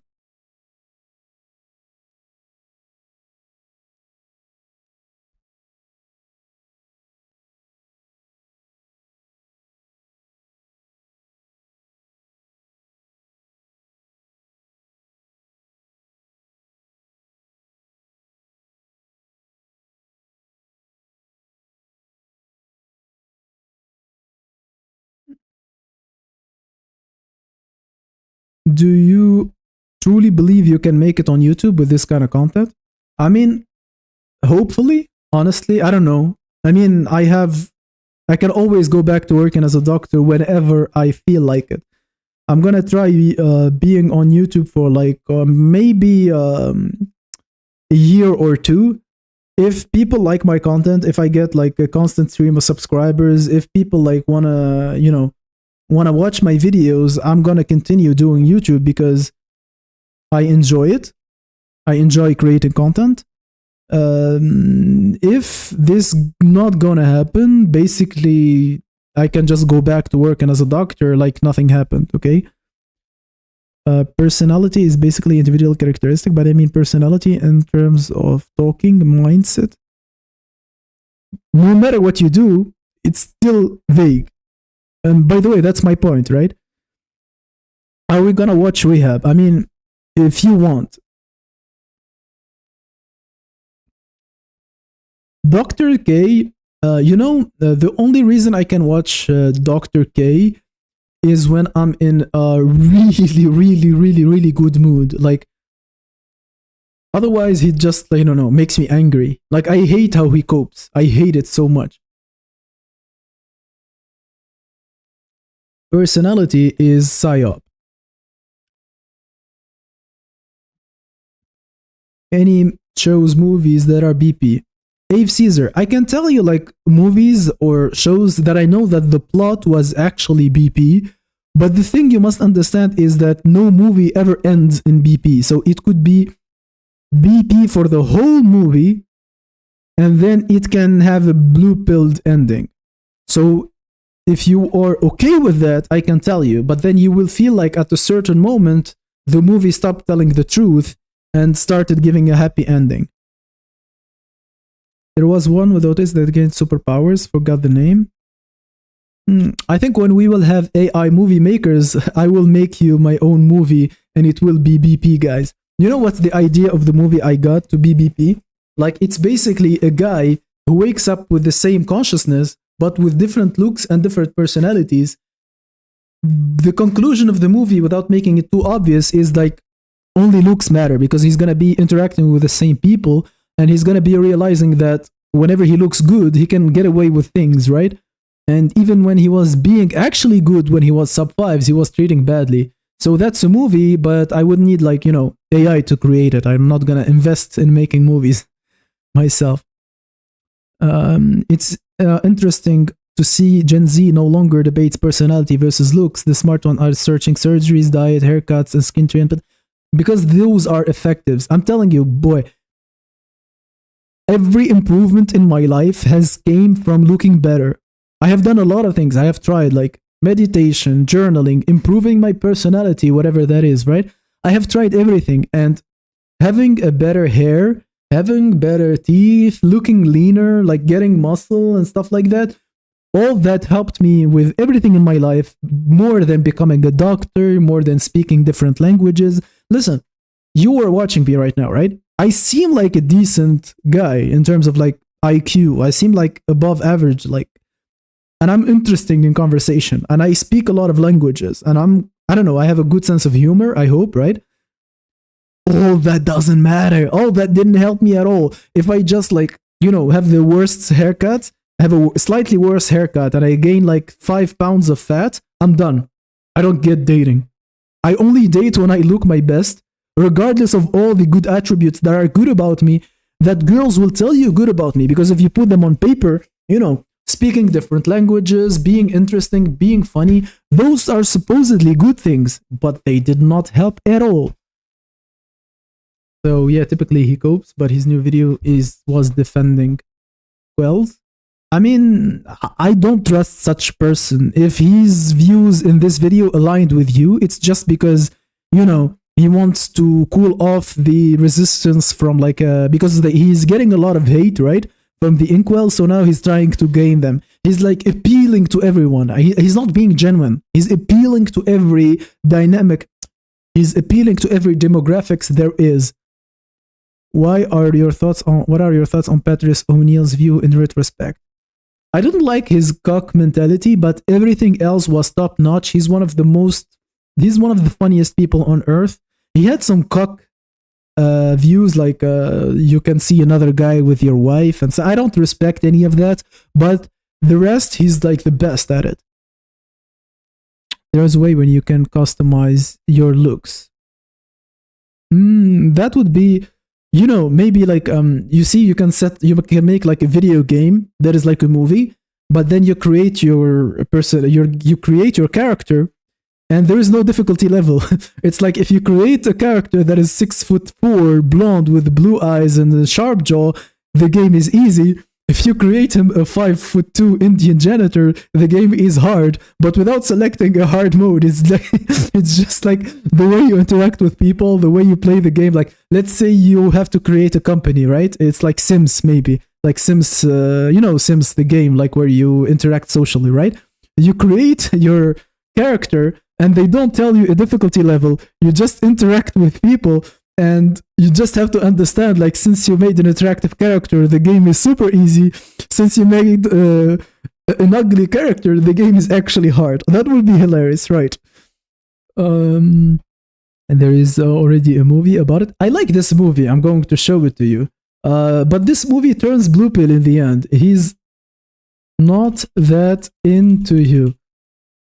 A: Do you truly believe you can make it on YouTube with this kind of content? I mean, hopefully, honestly, I don't know. I mean, I can always go back to working as a doctor whenever I feel like it. I'm gonna try being on YouTube for like maybe a year or two. If people like my content, if I get like a constant stream of subscribers, if people like wanna watch my videos, I'm gonna continue doing YouTube because I enjoy it. I enjoy creating content. If this not gonna happen, basically I can just go back to working as a doctor like nothing happened. Okay, personality is basically individual characteristic, but I mean personality in terms of talking, mindset. No matter what you do, it's still vague. And by the way, that's my point, right? Are we gonna watch Rehab? I mean, if you want. Dr. K, the only reason I can watch Dr. K is when I'm in a really, really, really, really good mood. Like, otherwise, he just, makes me angry. Like, I hate how he copes. I hate it so much. Personality is psyop. Any shows, movies that are BP. Ave Caesar, I can tell you like movies or shows that I know that the plot was actually BP, but the thing you must understand is that no movie ever ends in BP. So it could be BP for the whole movie, and then it can have a blue-pilled ending. So if you are okay with that, I can tell you, but then you will feel like at a certain moment, the movie stopped telling the truth and started giving a happy ending. There was one with autism that gained superpowers, forgot the name. I think when we will have AI movie makers, I will make you my own movie and it will be BP, guys. You know what's the idea of the movie I got to be BP? Like, it's basically a guy who wakes up with the same consciousness, but with different looks and different personalities. The conclusion of the movie, without making it too obvious, is like only looks matter because he's going to be interacting with the same people. And he's going to be realizing that whenever he looks good, he can get away with things, right? And even when he was being actually good when he was sub-5s, he was treating badly. So that's a movie, but I would need AI to create it. I'm not going to invest in making movies myself. It's interesting to see Gen Z no longer debates personality versus looks. The smart ones are searching surgeries, diet, haircuts, and skin treatment because those are effectives. I'm telling you, boy, every improvement in my life has came from looking better. I have done a lot of things. I have tried like meditation, journaling, improving my personality, whatever that is, right? I have tried everything, and having a better hair, having better teeth, looking leaner, like getting muscle and stuff like that, all that helped me with everything in my life more than becoming a doctor, more than speaking different languages. Listen, you are watching me right now, right? I seem like a decent guy in terms of like IQ. I seem like above average, and I'm interesting in conversation, and I speak a lot of languages, and I don't know, I have a good sense of humor, I hope, right? All that doesn't matter. All that didn't help me at all. If I just have the worst haircut, have a slightly worse haircut, and I gain like 5 pounds of fat, I'm done. I don't get dating. I only date when I look my best, regardless of all the good attributes that are good about me, that girls will tell you good about me, because if you put them on paper, speaking different languages, being interesting, being funny, those are supposedly good things, but they did not help at all. So yeah, typically he copes, but his new video was defending Quells. I mean, I don't trust such person. If his views in this video aligned with you, it's just because, he wants to cool off the resistance from because he's getting a lot of hate, right? From the Inkwell, so now he's trying to gain them. He's like appealing to everyone. He's not being genuine. He's appealing to every dynamic. He's appealing to every demographics there is. What are your thoughts on Patrice O'Neill's view in retrospect? I didn't like his cock mentality, but everything else was top notch. He's one of the funniest people on earth. He had some cock views like you can see another guy with your wife, and so I don't respect any of that, but the rest, he's like the best at it. There's a way when you can customize your looks. That would be, maybe you can make like a video game that is like a movie, but then you create your character, and there is no difficulty level. It's like if you create a character that is 6'4", blonde with blue eyes and a sharp jaw, the game is easy. If if you create him a 5'2" Indian janitor, the game is hard. But without selecting a hard mode, it's like it's just like the way you interact with people, the way you play the game. Like, let's say you have to create a company, right? It's like Sims, maybe like Sims. Sims, the game, like where you interact socially, right? You create your character, and they don't tell you a difficulty level. You just interact with people. And you just have to understand, like, since you made an attractive character, the game is super easy. Since you made an ugly character, the game is actually hard. That would be hilarious, right? And there is already a movie about it. I like this movie. I'm going to show it to you. But this movie turns blue pill in the end. He's not that into you.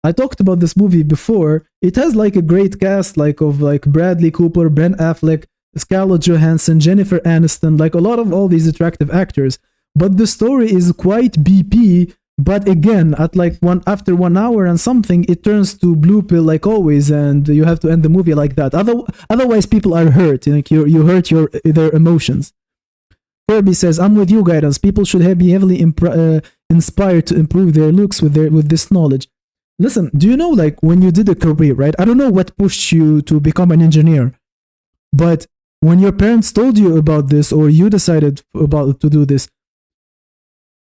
A: I talked about this movie before. It has like a great cast, like of like Bradley Cooper, Ben Affleck, Scarlett Johansson, Jennifer Aniston, like a lot of all these attractive actors. But the story is quite BP. But again, at like after 1 hour and something, it turns to blue pill like always, and you have to end the movie like that. Otherwise, people are hurt. Like you hurt their emotions. Kirby says, "I'm with you, guidance. People should be heavily inspired to improve their looks with this knowledge." Listen, do you know, like, when you did a career, right? I don't know what pushed you to become an engineer, but when your parents told you about this, or you decided to do this,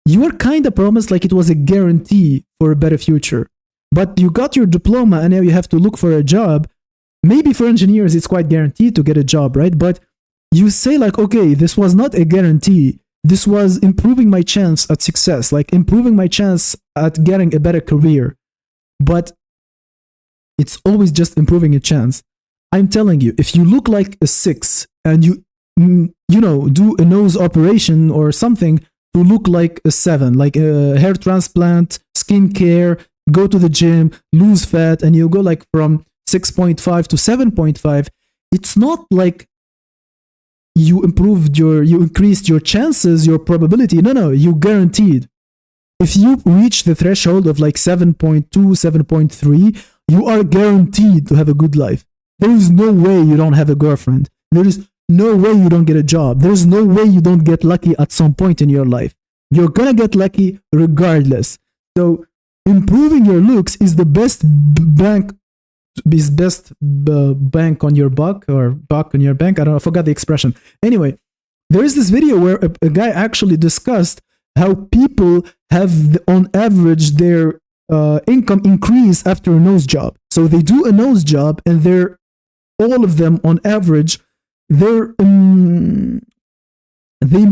A: you were kind of promised like it was a guarantee for a better future. But you got your diploma, and now you have to look for a job. Maybe for engineers, it's quite guaranteed to get a job, right? But you say like, okay, this was not a guarantee. This was improving my chance at success, like improving my chance at getting a better career. But it's always just improving a chance. I'm telling you, if you look like a 6 and you do a nose operation or something to look like a 7, like a hair transplant, skincare, go to the gym, lose fat, and you go like from 6.5 to 7.5, it's not like you increased your chances, your probability. No, you guaranteed. If you reach the threshold of like 7.2, 7.3, you are guaranteed to have a good life. There is no way you don't have a girlfriend. There is no way you don't get a job. There is no way you don't get lucky at some point in your life. You're gonna get lucky regardless. So improving your looks is the best bank on your buck, or buck on your bank. I don't know, I forgot the expression. Anyway, there is this video where a guy actually discussed how people have, on average, their income increase after a nose job. So they do a nose job, and all of them, on average, they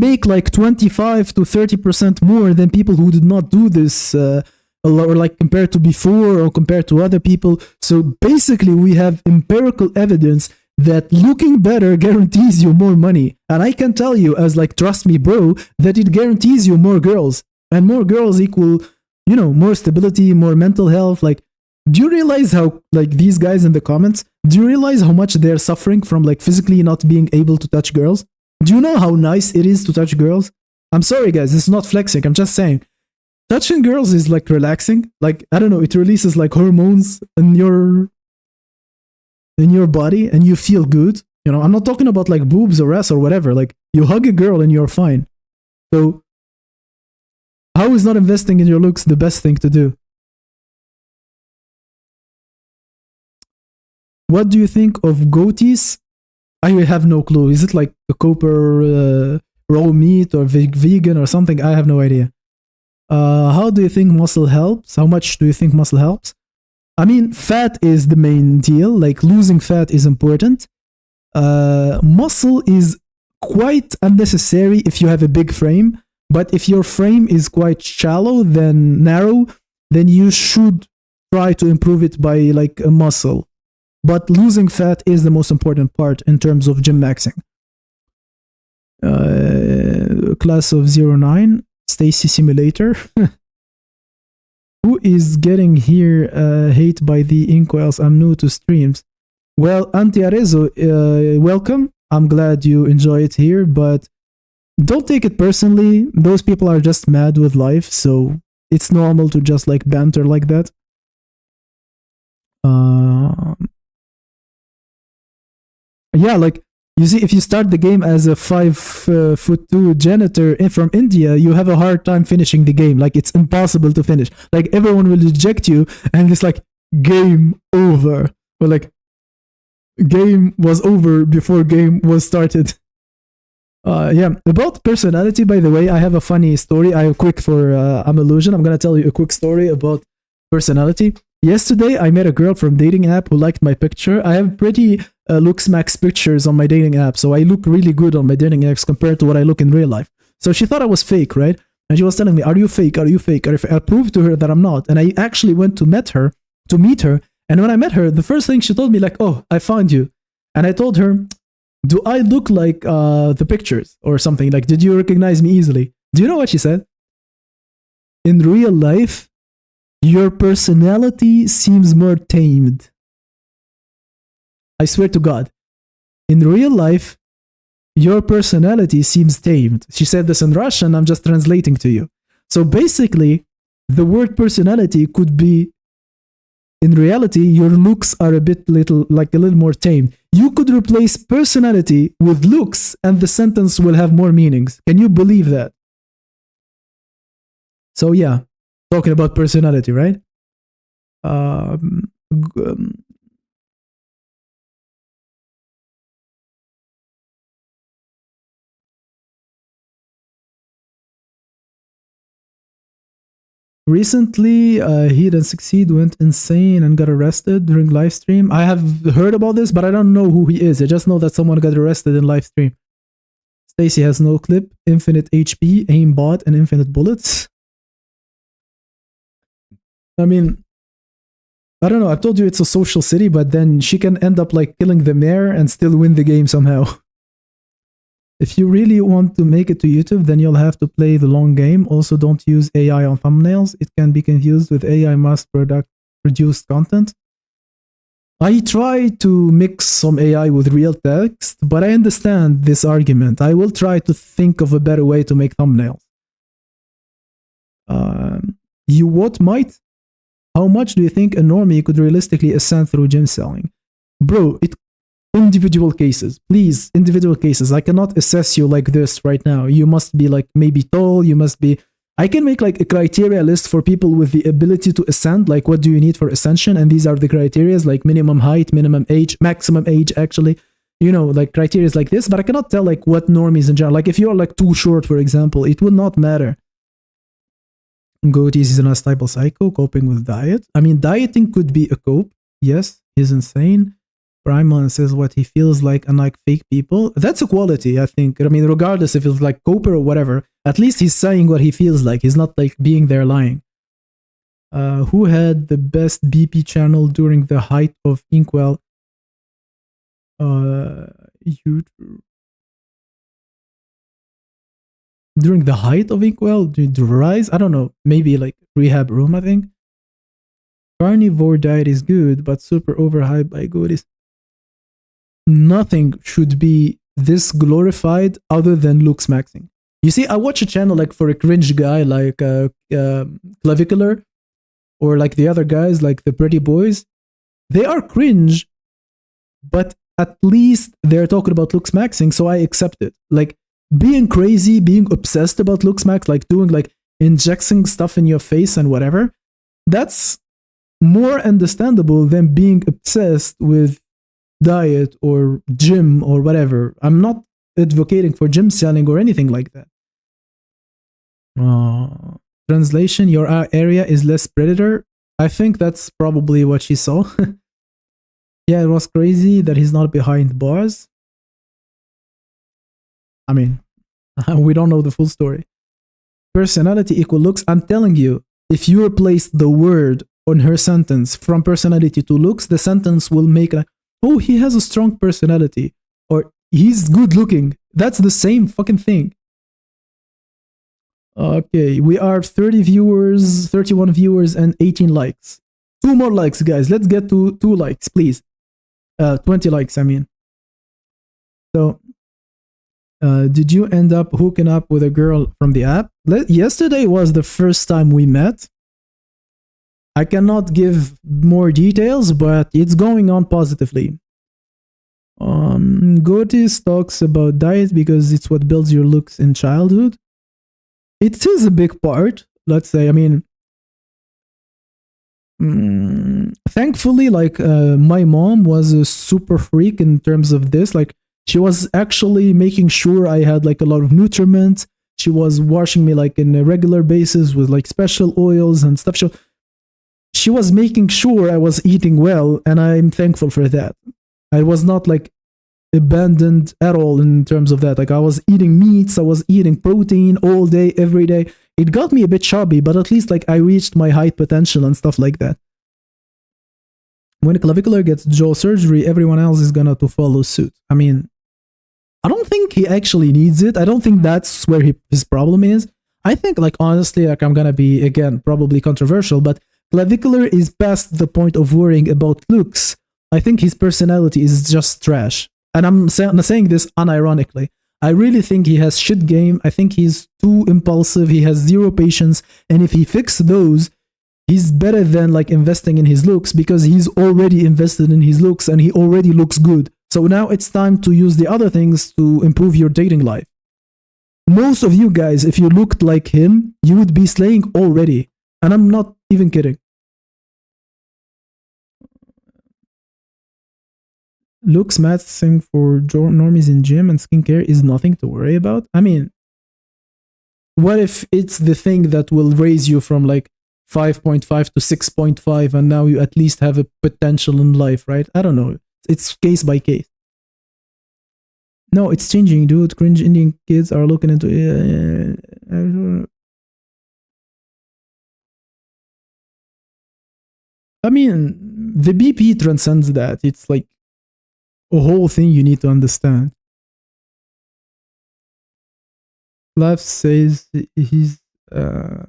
A: make like 25 to 30% more than people who did not do this, or like compared to before or compared to other people. So basically, we have empirical evidence that looking better guarantees you more money. And I can tell you, as like, trust me, bro, that it guarantees you more girls. And more girls equal, more stability, more mental health. Like, do you realize how, like, these guys in the comments, do you realize how much they're suffering from, like, physically not being able to touch girls? Do you know how nice it is to touch girls? I'm sorry, guys, this is not flexing. I'm just saying, touching girls is, like, relaxing. Like, I don't know, it releases, like, hormones in your body, and you feel good. I'm not talking about like boobs or ass or whatever. Like, you hug a girl and you're fine. So how is not investing in your looks the best thing to do? What do you think of goatees? I have no clue. Is it like a copper raw meat or vegan or something? I have no idea. How do you think muscle helps? How much do you think muscle helps? I mean, fat is the main deal. Like, losing fat is important. Muscle is quite unnecessary if you have a big frame. But if your frame is quite shallow, narrow, then you should try to improve it by like a muscle. But losing fat is the most important part in terms of gym maxing. Class of 09, Stacy Simulator. Who is getting here hate by the inkwells? I'm new to streams. Well, Antiarezo, welcome. I'm glad you enjoy it here, but don't take it personally. Those people are just mad with life, so it's normal to just like banter like that. Yeah, like You see, if you start the game as a 5'2" janitor from India, you have a hard time finishing the game. Like, it's impossible to finish. Like, everyone will reject you, and it's like, game over. Or like, game was over before game was started. Yeah, about personality, by the way, I have a funny story. I quick for I'm Illusion. I'm gonna tell you a quick story about personality. Yesterday, I met a girl from dating app who liked my picture. I have pretty LooksMax pictures on my dating app, so I look really good on my dating apps compared to what I look in real life. So she thought I was fake, right? And she was telling me, "Are you fake? Are you fake?" I proved to her that I'm not, and I actually went to meet her. And when I met her, the first thing she told me, like, "Oh, I found you," and I told her, "Do I look like the pictures or something? Like, did you recognize me easily?" Do you know what she said? In real life, your personality seems more tamed. I swear to God. In real life, your personality seems tamed. She said this in Russian, I'm just translating to you. So basically, the word personality could be, in reality, your looks are a little more tamed. You could replace personality with looks and the sentence will have more meanings. Can you believe that? So yeah, talking about personality, right? Recently, he didn't succeed, went insane, and got arrested during live stream. I have heard about this, but I don't know who he is. I just know that someone got arrested in live stream. Stacy has no clip, infinite HP, aimbot, and infinite bullets. I mean, I don't know. I've told you it's a social city, but then she can end up like killing the mayor and still win the game somehow. If you really want to make it to YouTube, then you'll have to play the long game. Also, don't use AI on thumbnails. It can be confused with AI mass produced content. I try to mix some AI with real text, but I understand this argument. I will try to think of a better way to make thumbnails. You what might? How much do you think a normie could realistically ascend through gym selling? Bro, individual cases. Please, individual cases. I cannot assess you like this right now. You must be like maybe tall, you must be... I can make like a criteria list for people with the ability to ascend, like what do you need for ascension, and these are the criterias, like minimum height, minimum age, maximum age, actually. You know, like criteria like this, but I cannot tell like what normies in general. Like if you're like too short, for example, it would not matter. Goatee is an unstable psycho, coping with diet. I mean, dieting could be a cope. Yes, he's insane. Primal says what he feels like, unlike fake people. That's a quality, I think. I mean, regardless if it's like coper or whatever, at least he's saying what he feels like. He's not like being there lying. Who had the best BP channel during the height of Inkwell? During the height of Inkwell? The rise? I don't know. Maybe like Rehab Room, I think. Carnivore diet is good, but super overhyped by goodies. Nothing should be this glorified other than LooksMaxxing. You see, I watch a channel like for a cringe guy like Clavicular, or like the other guys like the Pretty Boys. They are cringe, but at least they're talking about LooksMaxxing, so I accept it. Like being crazy, being obsessed about LooksMax, like doing like injecting stuff in your face and whatever, that's more understandable than being obsessed with diet or gym or whatever. I'm not advocating for gym selling or anything like that. Translation, your area is less predator. I think that's probably what she saw. Yeah, it was crazy that he's not behind bars. I mean, we don't know the full story. Personality equal looks. I'm telling you, if you replace the word on her sentence from personality to looks, the sentence will make like, oh, he has a strong personality, or he's good looking. That's the same fucking thing. Okay, we are 30 viewers, 31 viewers, and 18 likes. 2 more likes, guys. Let's get to 2 likes, please. 20 likes, I mean. So, did you end up hooking up with a girl from the app? Yesterday was the first time we met. I cannot give more details, but it's going on positively. Gotis talks about diet because it's what builds your looks in childhood. It is a big part, let's say. I mean, thankfully, like, my mom was a super freak in terms of this. Like, she was actually making sure I had like a lot of nutrients. She was washing me like in a regular basis with like special oils and stuff. She was making sure I was eating well, and I'm thankful for that. I was not like abandoned at all in terms of that. Like, I was eating meats, I was eating protein all day, every day. It got me a bit chubby, but at least like I reached my height potential and stuff like that. When Clavicular gets jaw surgery, everyone else is gonna to follow suit. I mean, I don't think he actually needs it. I don't think that's where his problem is. I think, like, honestly, like, I'm gonna be, again, probably controversial, but Clavicular is past the point of worrying about looks. I think his personality is just trash. And I'm saying this unironically. I really think he has shit game. I think he's too impulsive. He has zero patience. And if he fixes those, he's better than like investing in his looks, because he's already invested in his looks and he already looks good. So now it's time to use the other things to improve your dating life. Most of you guys, if you looked like him, you would be slaying already. And I'm not even kidding. Looks matching for normies in gym and skincare is nothing to worry about. I mean, what if it's the thing that will raise you from like 5.5 to 6.5 and now you at least have a potential in life, right? I don't know. It's case by case. No, it's changing, dude. Cringe Indian kids are looking into it. I mean, the BP transcends that. It's like a whole thing you need to understand. Lav says he's I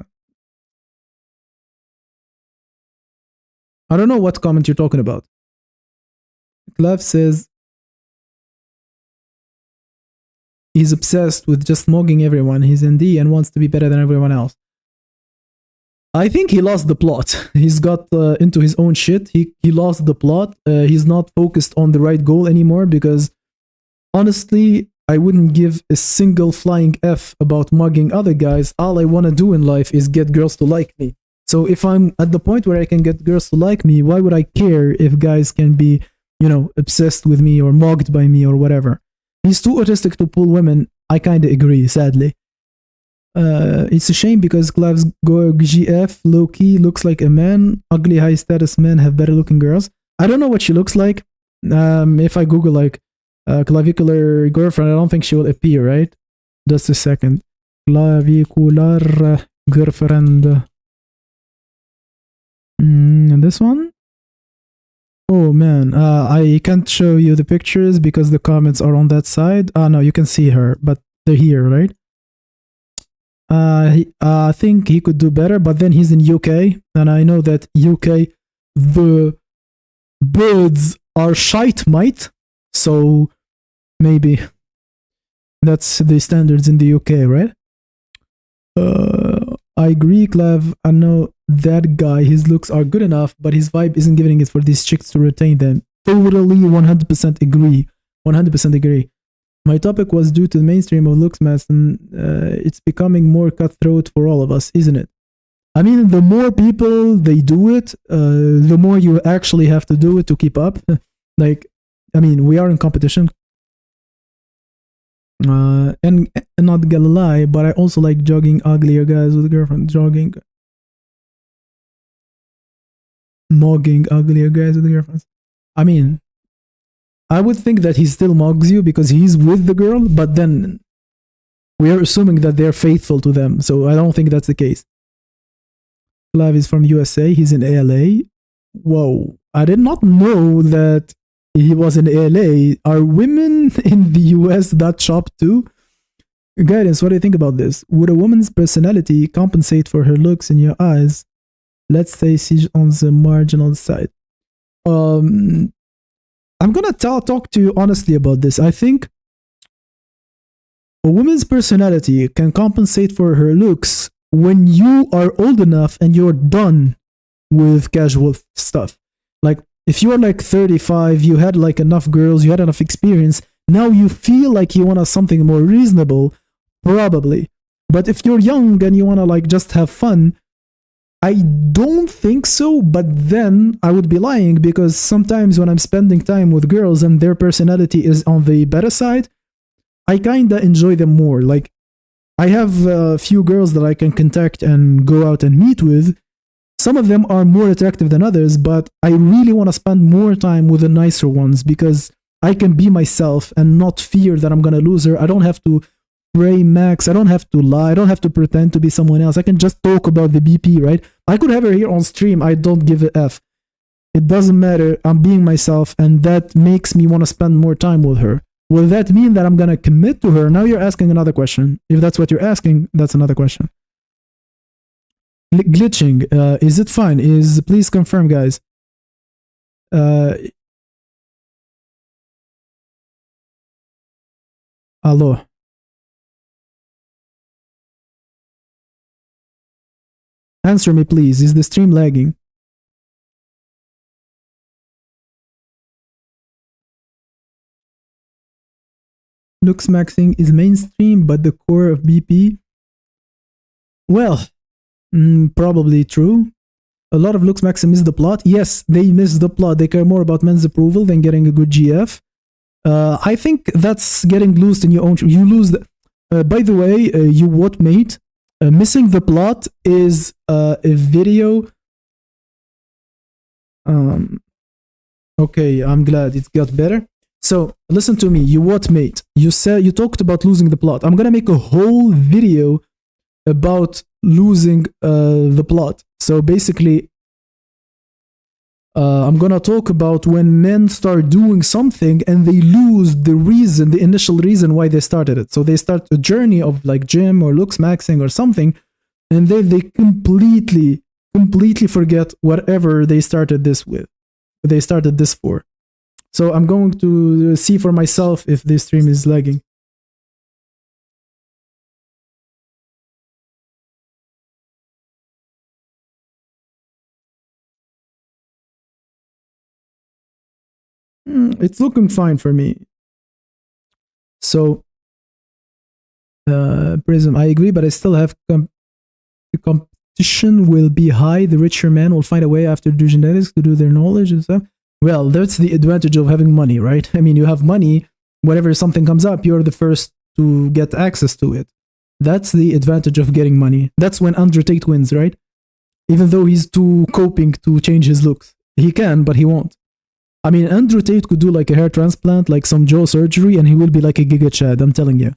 A: don't know what comment you're talking about. Lav says he's obsessed with just mugging everyone. He's ND and wants to be better than everyone else. I think he lost the plot. He's got into his own shit. He lost the plot. He's not focused on the right goal anymore, because honestly, I wouldn't give a single flying F about mugging other guys. All I want to do in life is get girls to like me. So if I'm at the point where I can get girls to like me, why would I care if guys can be, you know, obsessed with me or mugged by me or whatever? He's too autistic to pull women. I kind of agree, sadly. It's a shame because Clav's GF low-key looks like a man. Ugly high-status men have better-looking girls. I don't know what she looks like. If I Google like clavicular girlfriend, I don't think she will appear, right? Just a second. Clavicular girlfriend. And this one? Oh man, I can't show you the pictures because the comments are on that side. No, you can see her, but they're here, right? I think he could do better, but then he's in UK, and I know that UK, the birds are shite mite, so maybe that's the standards in the UK, right? I agree, Clav. I know that guy, his looks are good enough, but his vibe isn't giving it for these chicks to retain them. Totally 100% agree. 100% agree. My topic was due to the mainstream of looks mass, and it's becoming more cutthroat for all of us, isn't it? I mean, the more people they do it, the more you actually have to do it to keep up. Like, I mean, we are in competition. And not gonna lie, but I also like jogging uglier guys with a girlfriend. Mugging uglier guys with girlfriends. I mean, I would think that he still mugs you because he's with the girl, but then we are assuming that they're faithful to them, so I don't think that's the case. Clive is from USA. He's in ALA. Whoa, I did not know that he was in ALA. Are women in the US that shop too? Guidance, what do you think about this? Would a woman's personality compensate for her looks in your eyes? Let's say she's on the marginal side. I'm gonna talk to you honestly about this. I think a woman's personality can compensate for her looks when you are old enough and you're done with casual stuff. Like, If you're like 35, you had like enough girls, you had enough experience, now you feel like you want something more reasonable, probably. But if you're young and you want to like just have fun, I don't think so, but then I would be lying, because sometimes when I'm spending time with girls and their personality is on the better side, I kinda enjoy them more. Like, I have a few girls that I can contact and go out and meet with. Some of them are more attractive than others, but I really want to spend more time with the nicer ones because I can be myself and not fear that I'm gonna lose her. I don't have to pray max. I don't have to lie. I don't have to pretend to be someone else. I can just talk about the BP, right? I could have her here on stream. I don't give a F. It doesn't matter. I'm being myself, and that makes me want to spend more time with her. Will that mean that I'm going to commit to her? Now you're asking another question. If that's what you're asking, that's another question. Glitching. Is it fine? Please confirm, guys. Hello. Answer me, please. Is the stream lagging? LuxMaxxing is mainstream, but the core of BP? Well, probably true. A lot of LuxMaxxing miss the plot. Yes, they miss the plot. They care more about men's approval than getting a good GF. I think that's getting lost in your own. You lose. By the way, you what mate? Missing the plot is a video. Okay, I'm glad it got better. So listen to me. You what mate? You talked about losing the plot. I'm gonna make a whole video about losing the plot. So basically, I'm gonna talk about when men start doing something and they lose the reason, the initial reason why they started it. So they start a journey of like gym or LuxMaxxing or something, and then they completely forget whatever they started this with. They started this for. So I'm going to see for myself if this stream is lagging. It's looking fine for me. So, Prism, I agree, but I still have the competition will be high. The richer men will find a way after do genetics to do their knowledge and stuff. Well, that's the advantage of having money, right? I mean, you have money. Whenever something comes up, you're the first to get access to it. That's the advantage of getting money. That's when Andrew Tate wins, right? Even though he's too coping to change his looks. He can, but he won't. I mean, Andrew Tate could do like a hair transplant, like some jaw surgery, and he will be like a Giga Chad, I'm telling you.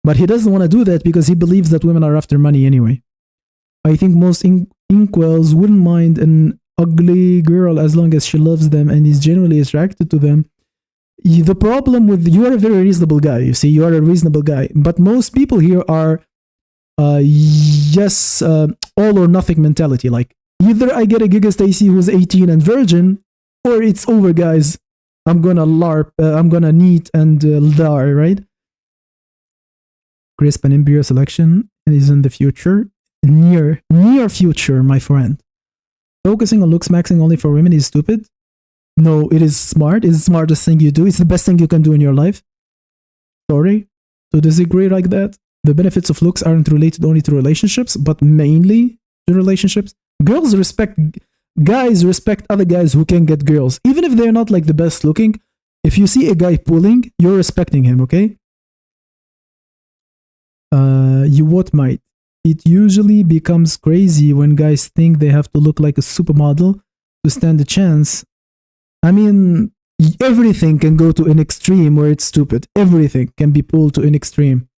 A: But he doesn't want to do that because he believes that women are after money anyway. I think most inkwells wouldn't mind an ugly girl as long as she loves them and is genuinely attracted to them. The problem with you are a very reasonable guy. You see, you are a reasonable guy, but most people here are all or nothing mentality. Like either I get a Giga Stacy who's 18 and virgin, or it's over, guys. I'm gonna LARP. I'm gonna neat and die, right? Crisp and Embryo selection is in the future, near future, my friend. Focusing on LuxMaxxing only for women is stupid. No, it is smart. It's the smartest thing you do. It's the best thing you can do in your life. Sorry to disagree like that. The benefits of looks aren't related only to relationships, but mainly to relationships. Guys respect other guys who can get girls. Even if they're not like the best looking, if you see a guy pulling, you're respecting him, okay? You what might. It usually becomes crazy when guys think they have to look like a supermodel to stand a chance. I mean, everything can go to an extreme where it's stupid. Everything can be pulled to an extreme.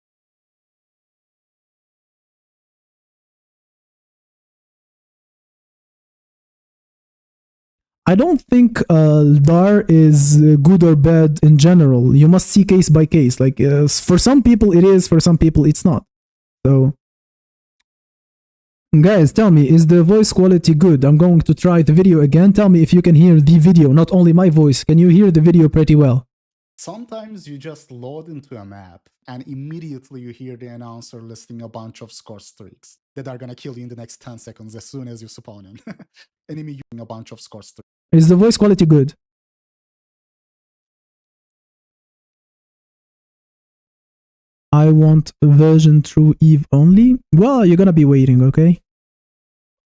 A: I don't think DAR is good or bad in general. You must see case by case. Like for some people it is, for some people it's not. So, guys, tell me, is the voice quality good? I'm going to try the video again. Tell me if you can hear the video, not only my voice. Can you hear the video pretty well?
C: Sometimes you just load into a map and immediately you hear the announcer listing a bunch of score streaks that are gonna kill you in the next 10 seconds as soon as you spawn in. Enemy using a bunch of score streaks.
A: Is the voice quality good? I want version through Eve only. Well, you're gonna be waiting, okay?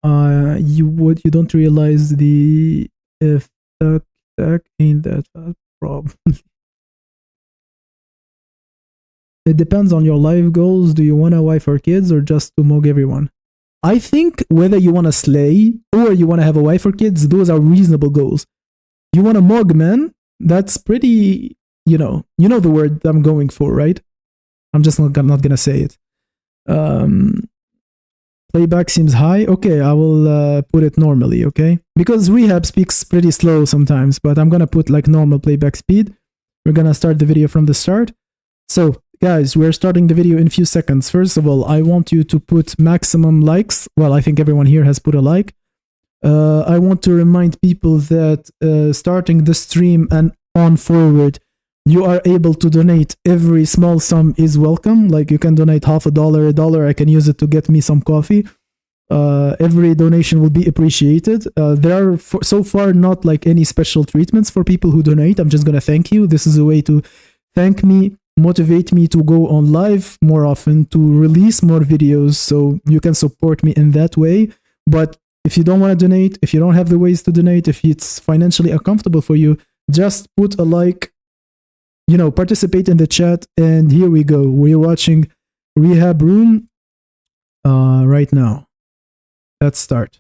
A: You don't realize the if that ain't that bad problem. It depends on your life goals. Do you want a wife or kids or just to mug everyone? I think whether you want to slay or you want to have a wife or kids, those are reasonable goals. You want to mug, man? That's pretty, you know the word I'm going for, right? I'm just not gonna say it. Playback seems high. Okay, I will put it normally, okay? Because Rehab speaks pretty slow sometimes, but I'm gonna put like normal playback speed. We're gonna start the video from the start. So, guys, we're starting the video in a few seconds. First of all, I want you to put maximum likes. Well, I think everyone here has put a like. I want to remind people that starting the stream and on forward, you are able to donate. Every small sum is welcome. Like you can donate $50, $1. I can use it to get me some coffee. Every donation will be appreciated. There are so far not like any special treatments for people who donate. I'm just gonna thank you. This is a way to thank me, motivate me to go on live more often, to release more videos, so you can support me in that way. But if you don't want to donate, if you don't have the ways to donate, if it's financially uncomfortable for you, just put a like, participate in the chat, and here we go. We're watching Rehab Room right now. Let's start.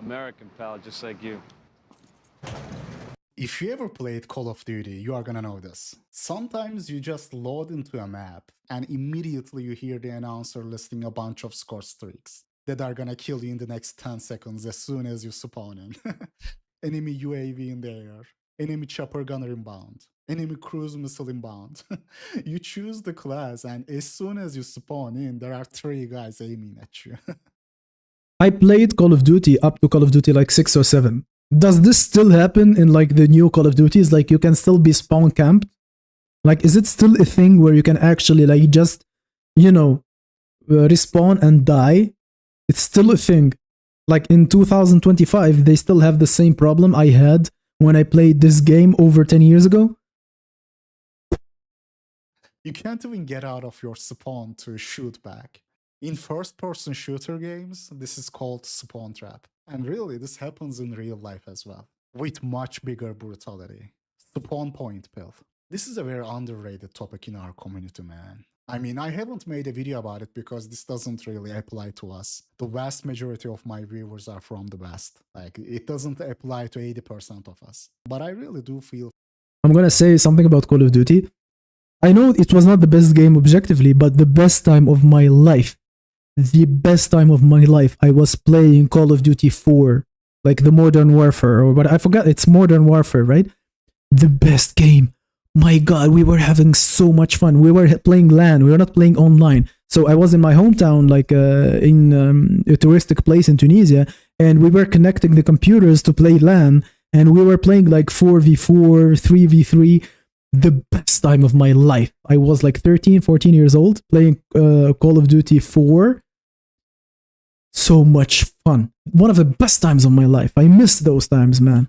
B: American pal, just like you.
C: If you ever played Call of Duty, you are gonna know this. Sometimes you just load into a map and immediately you hear the announcer listing a bunch of score streaks that are gonna kill you in the next 10 seconds as soon as you spawn in. Enemy UAV in the air, enemy chopper gunner inbound, enemy cruise missile inbound. You choose the class and as soon as you spawn in, there are 3 guys aiming at you.
A: I played Call of Duty up to Call of Duty like 6 or 7. Does this still happen in like the new Call of Duties? Like you can still be spawn camped? Like is it still a thing where you can actually like just, respawn and die? It's still a thing. Like in 2025, they still have the same problem I had when I played this game over 10 years ago.
C: You can't even get out of your spawn to shoot back. In first-person shooter games, this is called spawn trap. And really, this happens in real life as well, with much bigger brutality. Spawn point pill. This is a very underrated topic in our community, man. I mean, I haven't made a video about it because this doesn't really apply to us. The vast majority of my viewers are from the West. Like, it doesn't apply to 80% of us. But I really do feel...
A: I'm gonna say something about Call of Duty. I know it was not the best game objectively, but the best time of my life. The best time of my life, I was playing Call of Duty 4, like the Modern Warfare, or what I forgot, it's Modern Warfare, right? The best game. My God, we were having so much fun. We were playing LAN, we were not playing online. So I was in my hometown, like in a touristic place in Tunisia, and we were connecting the computers to play LAN, and we were playing like 4v4, 3v3. The best time of my life. I was like 13, 14 years old playing Call of Duty 4. So much fun. One of the best times of my life. I miss those times, man.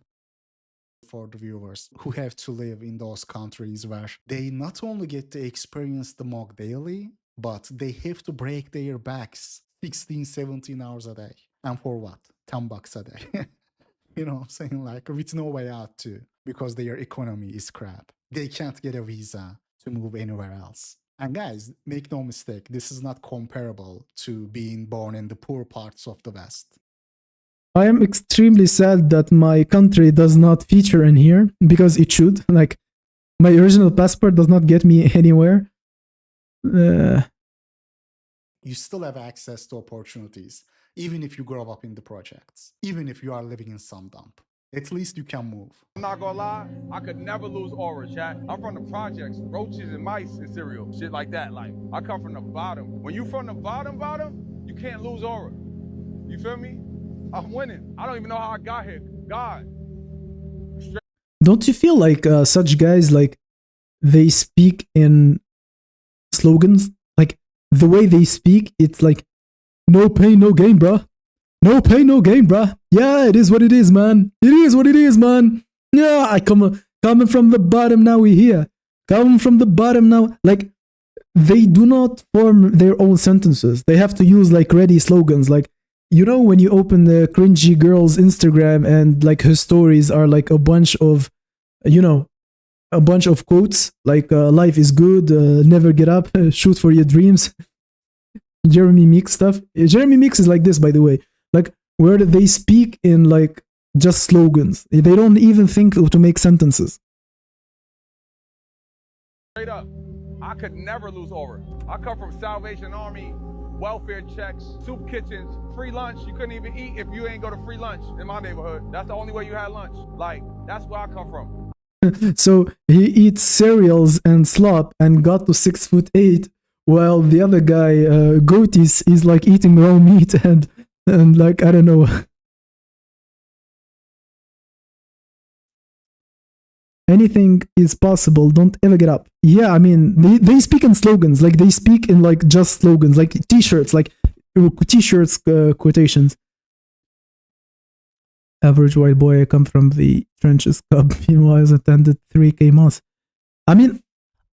C: For the viewers who have to live in those countries where they not only get to experience the MOG daily, but they have to break their backs 16, 17 hours a day. And for what? $10 a day. You know what I'm saying? Like, with no way out too, because their economy is crap. They can't get a visa to move anywhere else. And guys, make no mistake, this is not comparable to being born in the poor parts of the West.
A: I am extremely sad that my country does not feature in here, because it should. Like, my original passport does not get me anywhere.
C: You still have access to opportunities, even if you grow up in the projects, even if you are living in some dump. At least you can move.
D: I'm not gonna lie, I could never lose aura, chat. I'm from the projects, roaches and mice and cereal, shit like that. Like, I come from the bottom. When you from the bottom, you can't lose aura. You feel me? I'm winning. I don't even know how I got here. God.
A: Don't you feel like such guys, like, they speak in slogans? Like, the way they speak, it's like, no pain, no gain, bruh. No pain, no gain, bruh. Yeah, it is what it is, man. It is what it is, man. Yeah, coming from the bottom, now we here. Coming from the bottom now. Like, they do not form their own sentences. They have to use like ready slogans. Like, you know, when you open the cringy girl's Instagram and like her stories are like a bunch of, you know, a bunch of quotes like life is good, never get up, shoot for your dreams. Jeremy Meeks stuff. Jeremy Meeks is like this, by the way. Like, where they speak in like just slogans. They don't even think to make sentences.
D: Straight up, I could never lose aura. I come from Salvation Army, welfare checks, soup kitchens, free lunch. You couldn't even eat if you ain't go to free lunch in my neighborhood. That's the only way you had lunch. Like, that's where I come from.
A: So he eats cereals and slop and got to 6'8", while the other guy, Goaties, is like eating raw meat and like, I don't know. Anything is possible, don't ever get up. Yeah, I mean, they speak in slogans, like they speak in like just slogans, like t-shirts, like t-shirts quotations. Average white boy, I come from the trenches club, meanwhile I attended 3K months. I mean,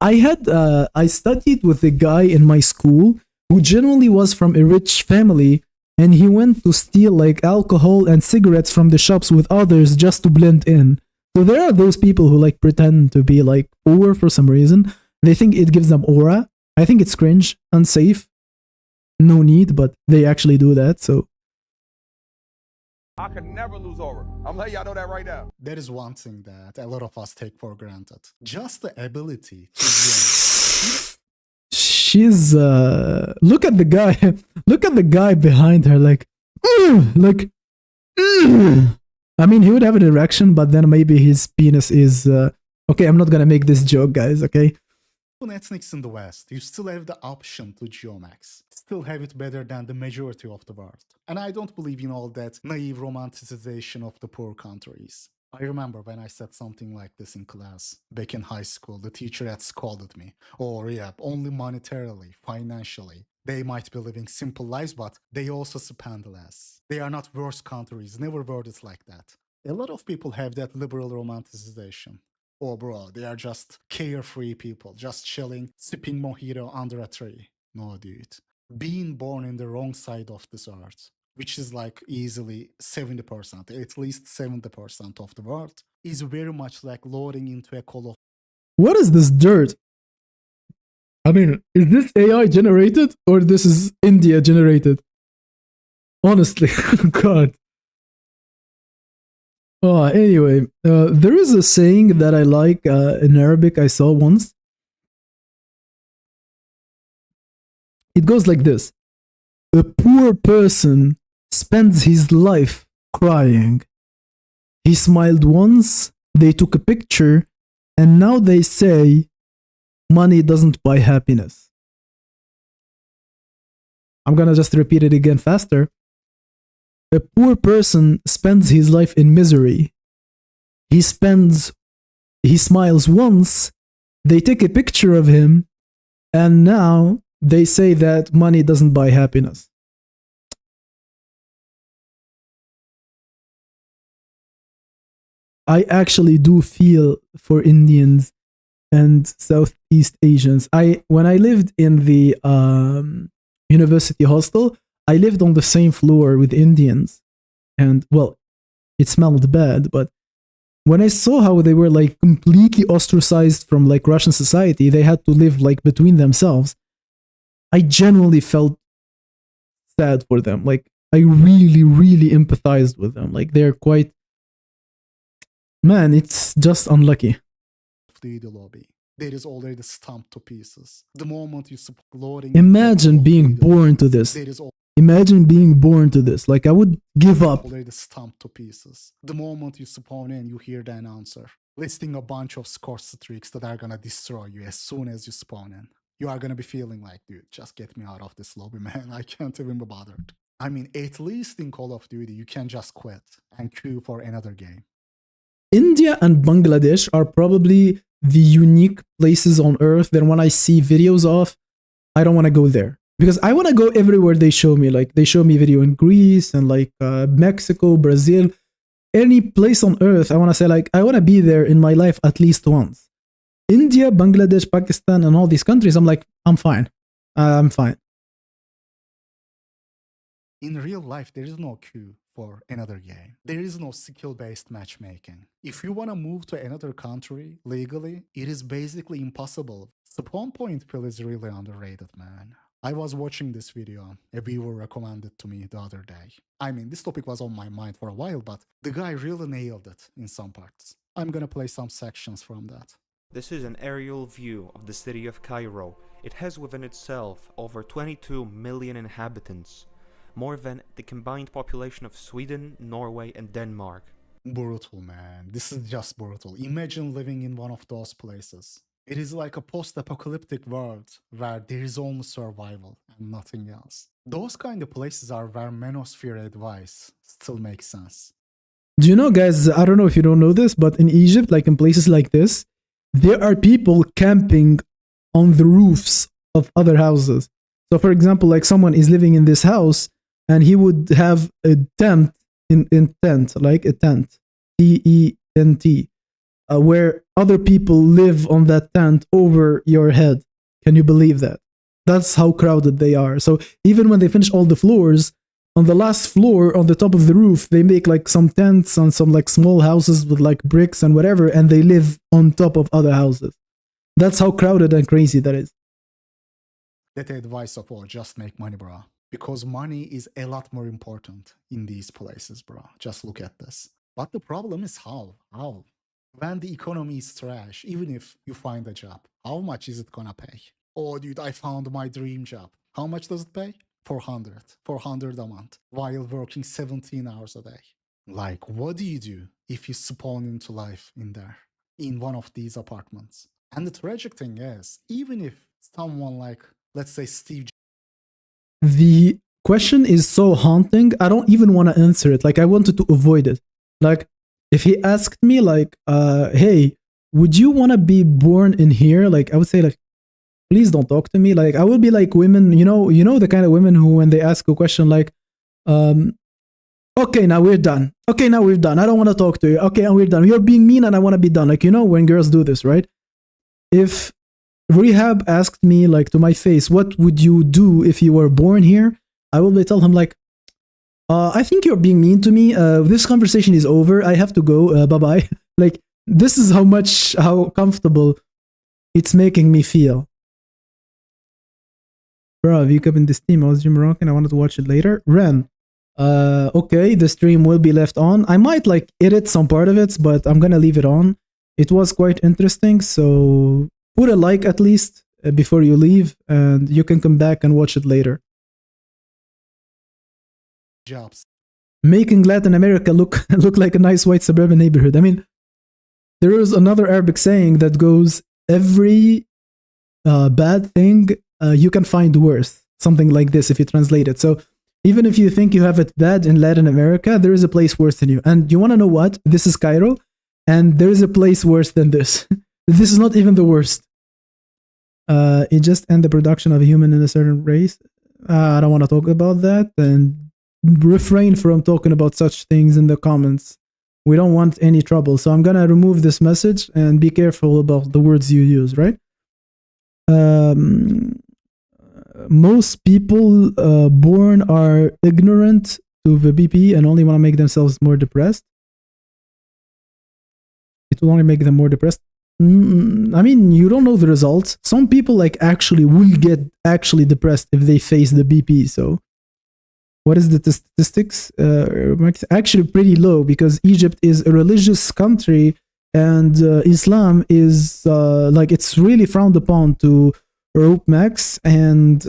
A: I studied with a guy in my school who genuinely was from a rich family, and he went to steal like alcohol and cigarettes from the shops with others just to blend in. So there are those people who like pretend to be like poor for some reason. They think it gives them aura. I think it's cringe, unsafe, no need, but they actually do that, so.
D: I could never lose aura. I'm letting y'all know that right now.
C: There is one thing that a lot of us take for granted. Just the ability to
A: She's look at the guy. Look at the guy behind her, like like I mean, he would have an erection, but then maybe his penis is okay, I'm not gonna make this joke, guys, okay?
C: ethnics in the West, you still have the option to geomax. Still have it better than the majority of the world. And I don't believe in all that naive romanticization of the poor countries. I remember when I said something like this in class. Back in high school, the teacher had scolded me. Oh, yeah, only monetarily, financially. They might be living simple lives, but they also spend less. They are not worse countries, never worded like that. A lot of people have that liberal romanticization. Oh, bro, they are just carefree people, just chilling, sipping mojito under a tree. No, dude. Being born in the wrong side of this earth, which is like easily 70%, at least 70% of the world, is very much like loading into a call of.
A: What is this dirt? I mean, is this AI generated or this is India generated? Honestly, God. Oh, anyway, there is a saying that I like in Arabic I saw once. It goes like this. A poor person spends his life crying. He smiled once, they took a picture, and now they say, money doesn't buy happiness. I'm gonna just repeat it again faster. A poor person spends his life in misery. He smiles once, they take a picture of him, and now they say that money doesn't buy happiness. I actually do feel for Indians and Southeast Asians. When I lived in the university hostel, I lived on the same floor with Indians, and well, it smelled bad, but when I saw how they were like completely ostracized from like Russian society, they had to live like between themselves, I genuinely felt sad for them. Like, I really, really empathized with them. Like, they're quite, man, it's just unlucky.
C: The lobby. There is already stamped to pieces. The moment you loading.
A: Imagine being born to this. Imagine being born to this. Like, I would give up.
C: Already stamped to pieces. The moment you spawn in, you hear the announcer listing a bunch of score streaks that are gonna destroy you as soon as you spawn in. You are gonna be feeling like, dude, just get me out of this lobby, man. I can't even be bothered. I mean, at least in Call of Duty, you can just quit and queue for another game.
A: India and Bangladesh are probably the unique places on earth that when I see videos of, I don't want to go there. because I want to go everywhere they show me. Like they show me video in Greece and like Mexico, Brazil, any place on earth. I want to say like I want to be there in my life at least once. India, Bangladesh, Pakistan, and all these countries, I'm like, I'm fine. I'm fine.
C: In real life, there is no queue for another game. There is no skill-based matchmaking. If you want to move to another country legally, it is basically impossible. Spawn point pill is really underrated, man. I was watching this video a viewer recommended to me the other day. I mean, this topic was on my mind for a while, but the guy really nailed it in some parts. I'm gonna play some sections from that.
E: This is an aerial view of the city of Cairo. It has within itself over 22 million inhabitants, more than the combined population of Sweden, Norway, and Denmark.
C: Brutal, man. This is just brutal. Imagine living in one of those places. It is like a post-apocalyptic world where there is only survival and nothing else. Those kind of places are where manosphere advice still makes sense.
A: Do you know, guys, I don't know if you don't know this, but in Egypt, like in places like this, there are people camping on the roofs of other houses. So, for example, like someone is living in this house and he would have a tent like a tent, T-E-N-T, where other people live on that tent over your head. Can you believe that? That's how crowded they are. So even when they finish all the floors, on the last floor, on the top of the roof, they make like some tents and some like small houses with like bricks and whatever, and they live on top of other houses. That's how crowded and crazy that is.
C: That advice of, oh, just make money, bro. Because money is a lot more important in these places, bro. Just look at this. But the problem is how? How? When the economy is trash, even if you find a job, how much is it gonna pay? Oh, dude, I found my dream job. How much does it pay? 400 a month, while working 17 hours a day. Like, what do you do if you spawn into life in there, in one of these apartments? And the tragic thing is, even if someone like, let's say Steve...
A: The question is so haunting, I don't even want to answer it. Like, I wanted to avoid it. Like, if he asked me, like, hey, would you want to be born in here? Like, I would say, like, please don't talk to me. Like, I will be like women, you know the kind of women who, when they ask a question like, okay, now we're done. Okay, now we're done. I don't want to talk to you. Okay, and we're done. You're being mean and I want to be done. Like, you know, when girls do this, right? If Rehab asked me, like, to my face, what would you do if you were born here? I will tell him, like, I think you're being mean to me. This conversation is over. I have to go. Bye-bye. Like, this is how comfortable it's making me feel. Bro, wake up in this team. I was Jim Moroccan. I wanted to watch it later. Ren. Okay, the stream will be left on. I might like edit some part of it, but I'm gonna leave it on. It was quite interesting, so put a like at least before you leave, and you can come back and watch it later.
C: Jobs.
A: Making Latin America look like a nice white suburban neighborhood. I mean, there is another Arabic saying that goes, every bad thing you can find worse. Something like this if you translate it. So even if you think you have it bad in Latin America, there is a place worse than you. And you want to know what? This is Cairo, and there is a place worse than this. This is not even the worst. It just ends the production of a human in a certain race. I don't want to talk about that, and refrain from talking about such things in the comments. We don't want any trouble. So I'm going to remove this message, and be careful about the words you use, right? Most people born are ignorant to the BP and only want to make themselves more depressed. It will only make them more depressed. I mean, you don't know the results. Some people like actually will get actually depressed if they face the BP. So what is the statistics? Actually pretty low, because Egypt is a religious country, and Islam is like, it's really frowned upon to rope max, and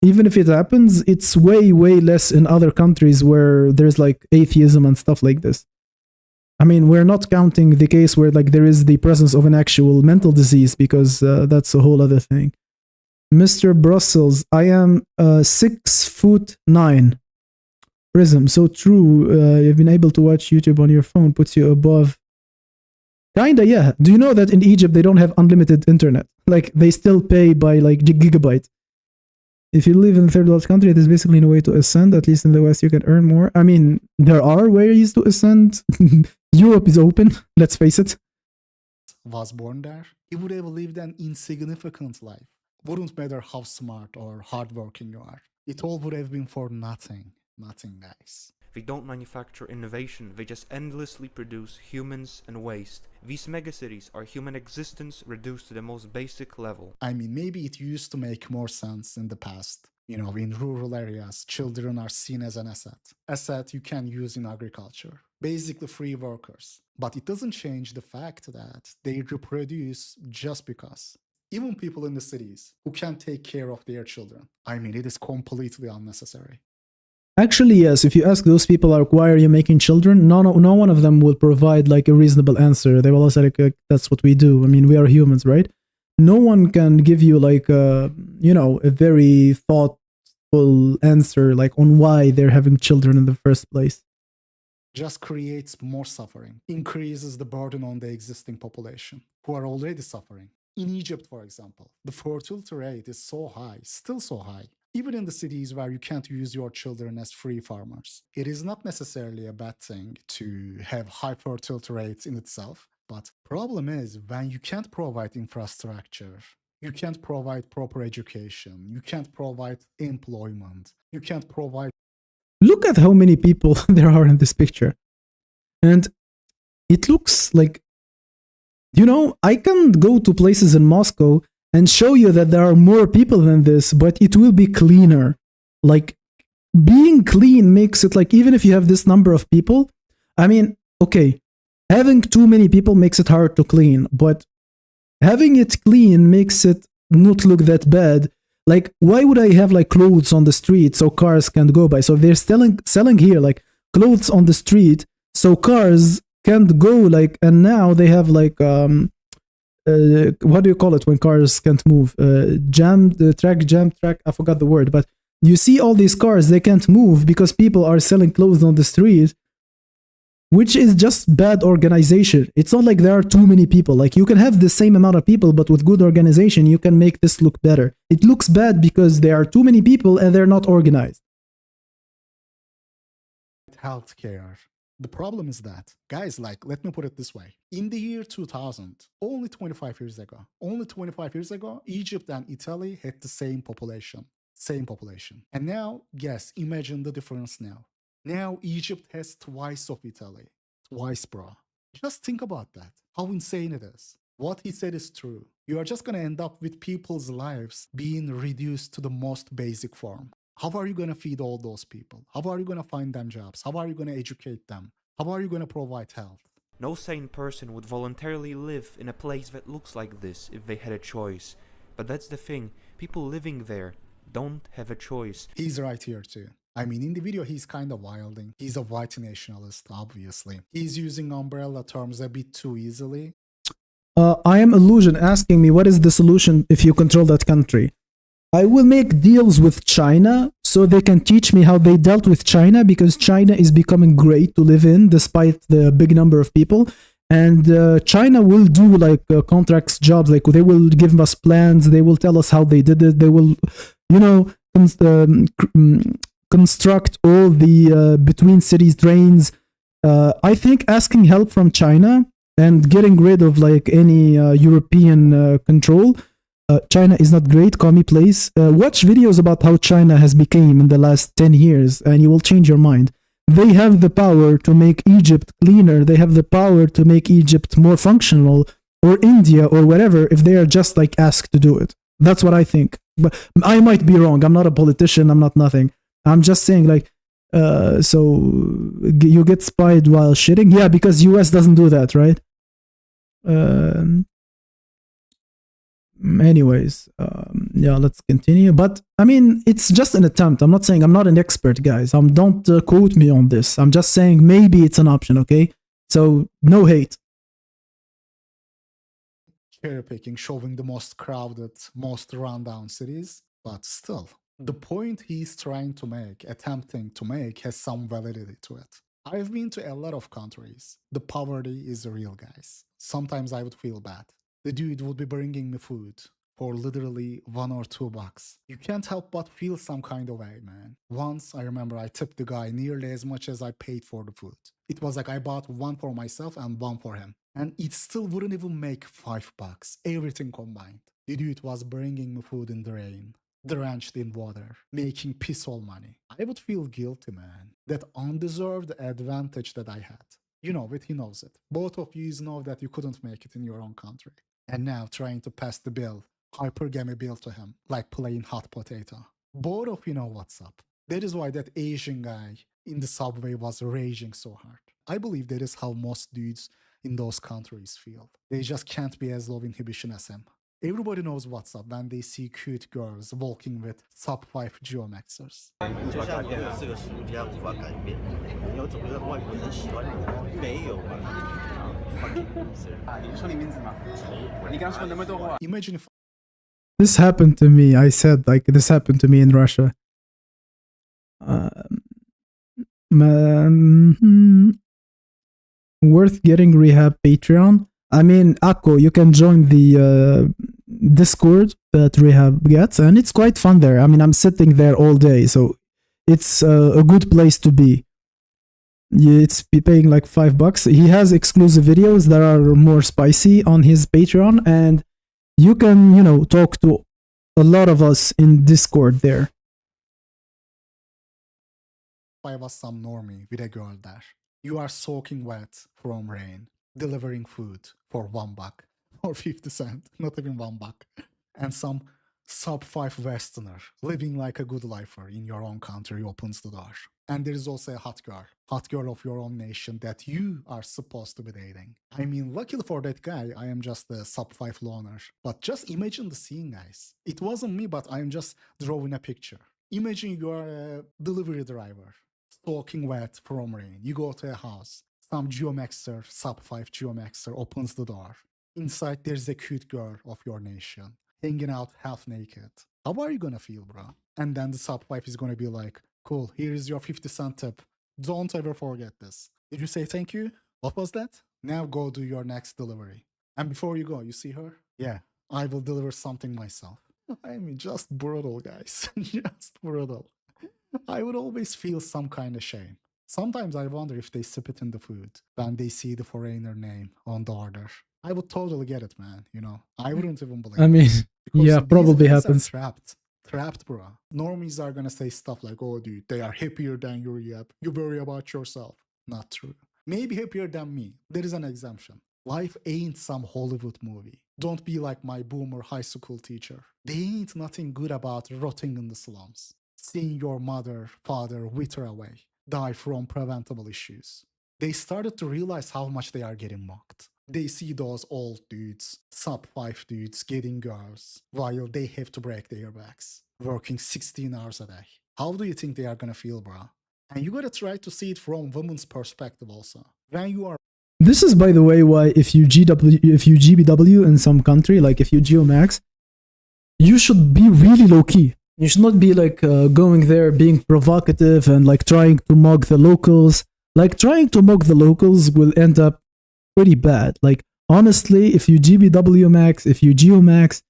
A: even if it happens, it's way less in other countries where there's like atheism and stuff like this. I mean, we're not counting the case where like there is the presence of an actual mental disease, because that's a whole other thing. Mr. Brussels, I am 6'9". Prism, so true. You've been able to watch YouTube on your phone, puts you above Kinda, yeah. Do you know that in Egypt they don't have unlimited internet? Like they still pay by like gigabyte. If you live in a third world country, it is basically no way to ascend. At least in the West, you can earn more. I mean, there are ways to ascend. Europe is open. Let's face it.
C: Was born there, he would have lived an insignificant life. Wouldn't matter how smart or hardworking you are. It all would have been for nothing. Nothing, guys.
E: They don't manufacture innovation, they just endlessly produce humans and waste. These megacities are human existence reduced to the most basic level.
C: I mean, maybe it used to make more sense in the past. You know, in rural areas, children are seen as an asset. Asset you can use in agriculture. Basically free workers. But it doesn't change the fact that they reproduce just because. Even people in the cities who can take care of their children. I mean, it is completely unnecessary.
A: Actually, yes. If you ask those people, like, why are you making children? No one of them will provide like a reasonable answer. They will all say, like, that's what we do. I mean, we are humans, right? No one can give you like a very thoughtful answer like on why they're having children in the first place.
C: Just creates more suffering, increases the burden on the existing population who are already suffering. In Egypt, for example, the fertility rate is so high, still so high. Even in the cities where you can't use your children as free farmers. It is not necessarily a bad thing to have high fertility rates in itself, but problem is when you can't provide infrastructure, you can't provide proper education, you can't provide employment, you can't provide...
A: Look at how many people there are in this picture. And it looks like, I can go to places in Moscow and show you that there are more people than this, but it will be cleaner. Like, being clean makes it like, even if you have this number of people, I mean, okay, having too many people makes it hard to clean, but having it clean makes it not look that bad. Like, why would I have like clothes on the street so cars can't go by? So they're selling here like clothes on the street so cars can't go, like, and now they have like what do you call it when cars can't move? Jam track. I forgot the word, but you see all these cars, they can't move because people are selling clothes on the street, which is just bad organization. It's not like there are too many people. Like, you can have the same amount of people, but with good organization, you can make this look better. It looks bad because there are too many people and they're not organized.
C: Healthcare. The problem is that, guys, like, let me put it this way. In the year 2000, only 25 years ago, Egypt and Italy had the same population. And now, guess, imagine the difference now. Now Egypt has twice of Italy. Twice, bro. Just think about that. How insane it is. What he said is true. You are just going to end up with people's lives being reduced to the most basic form. How are you going to feed all those people? How are you going to find them jobs? How are you going to educate them? How are you going to provide health?
E: No sane person would voluntarily live in a place that looks like this if they had a choice. But that's the thing, people living there don't have a choice.
C: He's right here too. I mean, in the video, he's kind of wilding. He's a white nationalist, obviously. He's using umbrella terms a bit too easily.
A: I am Illusion asking me, what is the solution if you control that country? I will make deals with China so they can teach me how they dealt with China, because China is becoming great to live in despite the big number of people. And China will do like contracts, jobs, like they will give us plans, they will tell us how they did it, they will, construct all the between cities trains. I think asking help from China and getting rid of like any European control. China is not great, call me please. Watch videos about how China has become in the last 10 years and you will change your mind. They have the power to make Egypt cleaner. They have the power to make Egypt more functional, or India or whatever, if they are just like asked to do it. That's what I think. But I might be wrong. I'm not a politician. I'm not nothing. I'm just saying like, so you get spied while shitting? Yeah, because US doesn't do that, right? Anyways, yeah, let's continue. But I mean, it's just an attempt. I'm not saying, I'm not an expert, guys. Don't quote me on this. I'm just saying maybe it's an option, okay? So no hate.
C: Cherry picking, showing the most crowded, most rundown cities, but still, the point he's trying to make, attempting to make, has some validity to it. I've been to a lot of countries. The poverty is real, guys. Sometimes I would feel bad. The dude would be bringing me food for literally $1 or $2. You can't help but feel some kind of way, man. Once I remember I tipped the guy nearly as much as I paid for the food. It was like I bought one for myself and one for him. And it still wouldn't even make $5, everything combined. The dude was bringing me food in the rain, drenched in water, making piss all money. I would feel guilty, man. That undeserved advantage that I had. You know it, he knows it. Both of you know that you couldn't make it in your own country. And now trying to pass the bill, hypergamy bill to him, like playing hot potato. Both of you know what's up. That is why that Asian guy in the subway was raging so hard. I believe that is how most dudes in those countries feel. They just can't be as low inhibition as him. Everybody knows what's up when they see cute girls walking with sub 5 GeoMaxxers.
F: 就像我是个输家，无法改变。你要怎么让外国人喜欢你？没有办法。Fucking loser。你说你名字吗？你刚说那么多话。
C: Imagine if
A: This happened to me. I said, like, this happened to me in Russia. Worth getting rehab Patreon. I mean, Akko, you can join the Discord that rehab gets, and it's quite fun there. I mean, I'm sitting there all day, so it's a good place to be. It's paying like $5. He has exclusive videos that are more spicy on his Patreon, and you can, you know, talk to a lot of us in Discord there.
C: I was some normie with a girl there. You are soaking wet from rain, delivering food for $1 or 50 cents, not even $1. And some sub 5 Westerner living like a good lifer in your own country opens the door. And there is also a hot girl of your own nation that you are supposed to be dating. I mean, luckily for that guy, I am just a sub 5 loner. But just imagine the scene, guys. It wasn't me, but I am just drawing a picture. Imagine you are a delivery driver, soaking wet from rain. You go to a house. Some GeoMaxxer, sub 5 GeoMaxxer opens the door. Inside, there's a cute girl of your nation, hanging out half naked. How are you gonna feel, bro? And then the sub 5 is gonna be like, cool, here is your 50 cent tip. Don't ever forget this. Did you say thank you? What was that? Now go do your next delivery. And before you go, you see her? Yeah, I will deliver something myself. I mean, just brutal, guys. Just brutal. I would always feel some kind of shame. Sometimes I wonder if they sip it in the food when they see the foreigner name on the order. I would totally get it, man. You know, I wouldn't even believe it.
A: I mean,
C: Because
A: yeah,
C: these
A: probably
C: guys are
A: happens.
C: Trapped, bro. Normies are gonna say stuff like, oh, dude, they are happier than you, yep. You worry about yourself. Not true. Maybe happier than me. There is an exemption. Life ain't some Hollywood movie. Don't be like my boomer high school teacher. There ain't nothing good about rotting in the slums. Seeing your mother, father wither away, die from preventable issues. They started to realize how much they are getting mocked. They see those old dudes, sub 5 dudes getting girls, while they have to break their backs, working 16 hours a day. How do you think they are gonna feel, bro? And you gotta try to see it from women's perspective also. When you are
A: This is, by the way, why if you GBW in some country, like if you GeoMax, you should be really low key. You should not be like going there being provocative and like trying to mug the locals. Like trying to mug the locals will end up pretty bad. Like honestly, if you GBW max, if you GeoMax,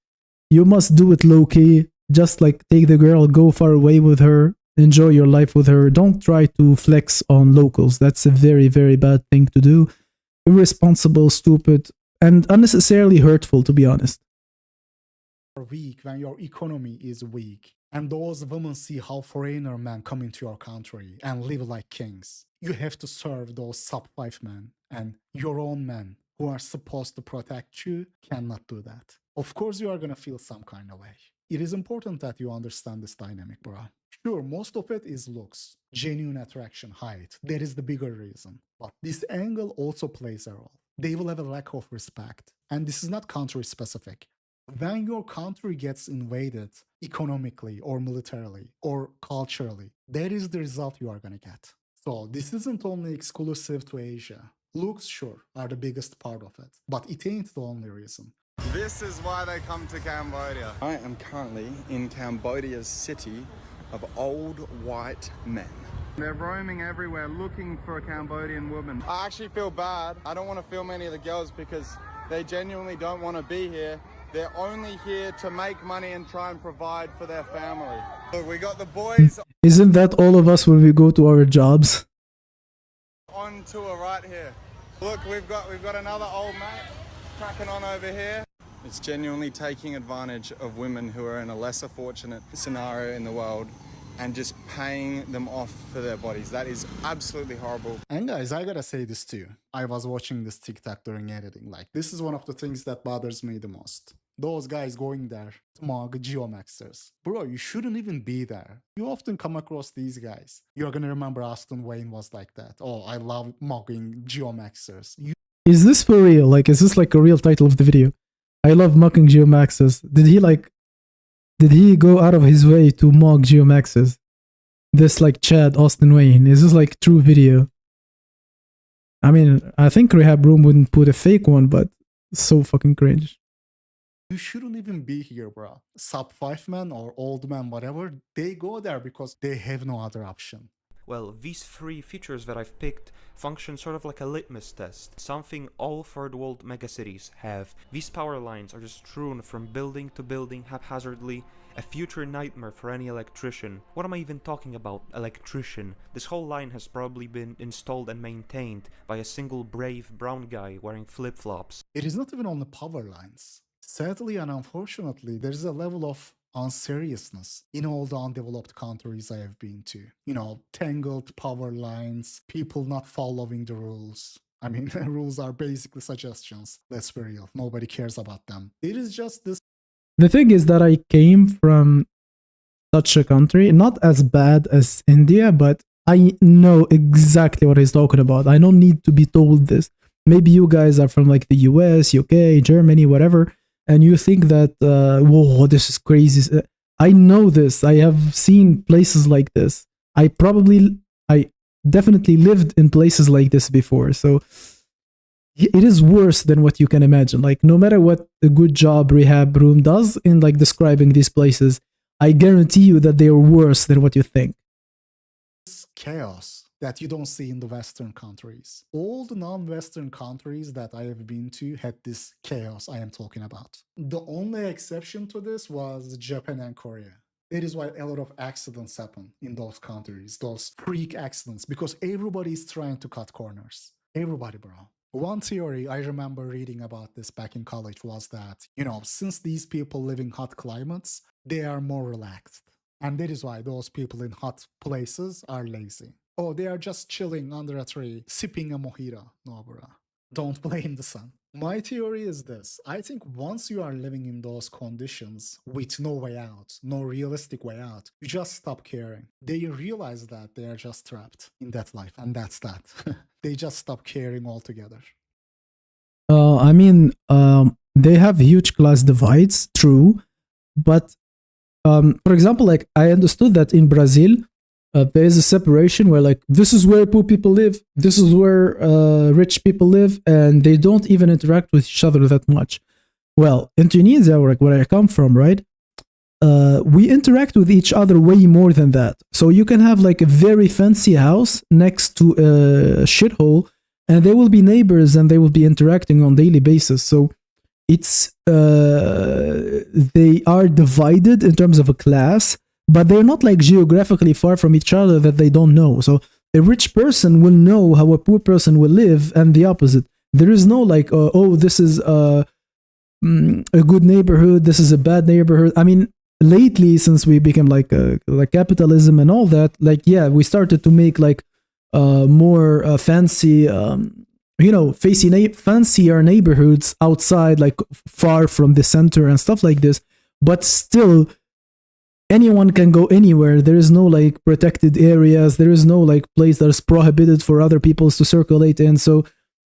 A: you must do it low key. Just like take the girl, go far away with her, enjoy your life with her. Don't try to flex on locals. That's a very, very bad thing to do. Irresponsible, stupid, and unnecessarily hurtful, to be honest.
C: weak, when your economy is weak, and those women see how foreigner men come into your country and live like kings, you have to serve those sub 5 men, and your own men who are supposed to protect you cannot do that. Of course you are gonna feel some kind of way. It is important that you understand this dynamic, bro. Sure, most of it is looks, genuine attraction, height. That is the bigger reason. But this angle also plays a role. They will have a lack of respect. And this is not country specific. When your country gets invaded economically or militarily or culturally, that is the result you are gonna get. So this isn't only exclusive to Asia. Looks, sure, are the biggest part of it, but it ain't the only reason.
G: This is why they come to Cambodia. I am currently in Cambodia's city of old white men. They're roaming everywhere looking for a Cambodian woman. I actually feel bad. I don't want to film any of the girls because they genuinely don't want to be here. They're only here to make money and try and provide for their family. Look, we got the boys
A: Isn't that all of us when we go to our jobs?
G: on tour right here. Look, we've got another old mate cracking on over here. It's genuinely taking advantage of women who are in a lesser fortunate scenario in the world and just paying them off for their bodies. That is absolutely horrible.
C: And guys, I gotta say this too. I was watching this TikTok during editing. Like, this is one of the things that bothers me the most. Those guys going there to mug GeoMaxxers. Bro, you shouldn't even be there. You often come across these guys. You're gonna remember Austin Wayne was like that. Oh, I love mugging GeoMaxxers.
A: Is this for real? Like, is this like a real title of the video? I love mocking GeoMaxxers. Did he go out of his way to mock GeoMaxxers? This like Chad Austin Wayne. Is this like true video? I mean, I think Rehab Room wouldn't put a fake one, but so fucking cringe.
C: You shouldn't even be here, bro. Sub 5 man or old man, whatever, they go there because they have no other option.
E: Well, these three features that I've picked function sort of like a litmus test, something all third world megacities have. These power lines are just strewn from building to building haphazardly, a future nightmare for any electrician. What am I even talking about, electrician? This whole line has probably been installed and maintained by a single brave brown guy wearing flip-flops.
C: It is not even on the power lines. Sadly and unfortunately, there's a level of unseriousness in all the undeveloped countries I have been to. You know, tangled power lines, people not following the rules. I mean, rules are basically suggestions. Let's be real. Nobody cares about them. It is just this.
A: The thing is that I came from such a country, not as bad as India, but I know exactly what he's talking about. I don't need to be told this. Maybe you guys are from like the US, UK, Germany, whatever, and you think that, whoa, this is crazy. I know this. I have seen places like this. I definitely lived in places like this before. So it is worse than what you can imagine. Like, no matter what a good job Rehab Room does in like describing these places, I guarantee you that they are worse than what you think.
C: Chaos that you don't see in the Western countries. All the non-Western countries that I have been to had this chaos I am talking about. The only exception to this was Japan and Korea. That is why a lot of accidents happen in those countries, those freak accidents, because everybody is trying to cut corners. Everybody, bro. One theory I remember reading about this back in college was that, you know, since these people live in hot climates, they are more relaxed. And that is why those people in hot places are lazy. Oh, they are just chilling under a tree, sipping a mojito. No, bro. Don't blame the sun. My theory is this. I think once you are living in those conditions with no way out, no realistic way out, you just stop caring. They realize that they are just trapped in that life, and that's that. They just stop caring altogether.
A: I mean, they have huge class divides, true, but for example, like I understood that in Brazil, there is a separation where like this is where poor people live, this is where rich people live, and they don't even interact with each other that much. Well, in Tunisia, where I come from, right, we interact with each other way more than that. So you can have like a very fancy house next to a shithole, and they will be neighbors and they will be interacting on daily basis. So it's they are divided in terms of a class, but they're not like geographically far from each other that they don't know. So a rich person will know how a poor person will live, and the opposite. There is no like, oh, this is a good neighborhood, this is a bad neighborhood. I mean, lately, since we became like capitalism and all that, like, yeah, we started to make like more fancy, fancier neighborhoods outside, like far from the center and stuff like this. But still, anyone can go anywhere. There is no like protected areas. There is no like place that is prohibited for other people to circulate in. So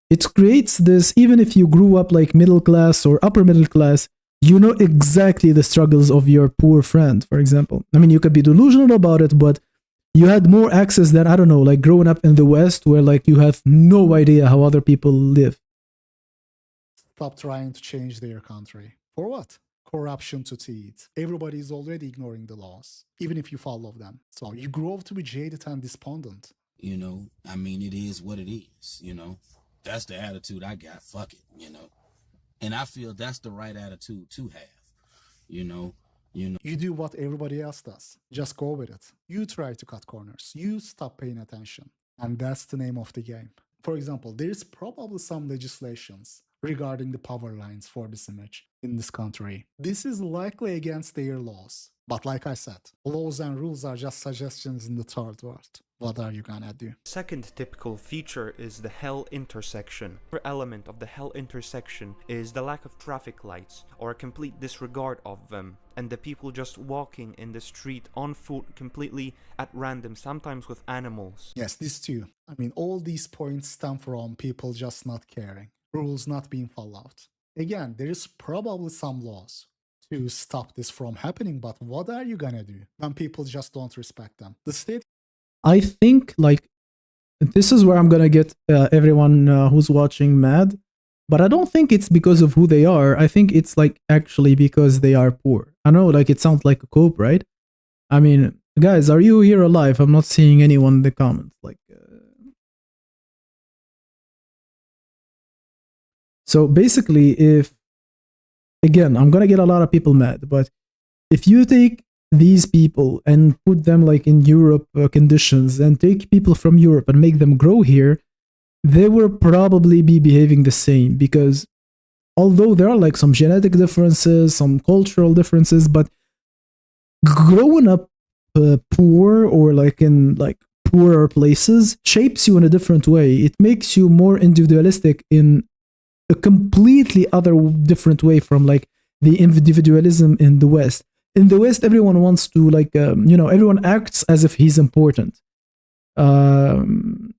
A: it creates this, even if you grew up like middle class or upper middle class, you know exactly the struggles of your poor friend, for example. I mean, you could be delusional about it, but you had more access than, I don't know, like growing up in the West where like you have no idea how other people live.
C: Stop trying to change their country. For what? corruption to teeth. Everybody is already ignoring the laws, even if you follow them. So you grow up to be jaded and despondent.
H: You know, I mean, it is what it is, you know. That's the attitude I got. Fuck it, you know. And I feel that's the right attitude to have, you know.
C: You do what everybody else does. Just go with it. You try to cut corners. You stop paying attention. And that's the name of the game. For example, there is probably some legislations regarding the power lines for this image in this country. This is likely against their laws. But like I said, laws and rules are just suggestions in the third world. What are you gonna do?
E: Second typical feature is the hell intersection. Another element of the hell intersection is the lack of traffic lights or a complete disregard of them, and the people just walking in the street on foot completely at random, sometimes with animals.
C: Yes, this too. I mean, all these points stem from people just not caring, rules not being followed. Again, there is probably some laws to stop this from happening, but what are you gonna do when people just don't respect them? The state.
A: I think, like, this is where I'm gonna get everyone who's watching mad, but I don't think it's because of who they are. I think it's, like, actually because they are poor. I know, like, it sounds like a cope, right? I mean, guys, are you here alive? I'm not seeing anyone in the comments. Like, so basically, if, again, I'm gonna get a lot of people mad, but if you take these people and put them like in Europe conditions and take people from Europe and make them grow here, they will probably be behaving the same, because although there are like some genetic differences, some cultural differences, but growing up poor or like in like poorer places shapes you in a different way. It makes you more individualistic in a completely other different way from like the individualism in the West. In the West, everyone wants to like, everyone acts as if he's important. In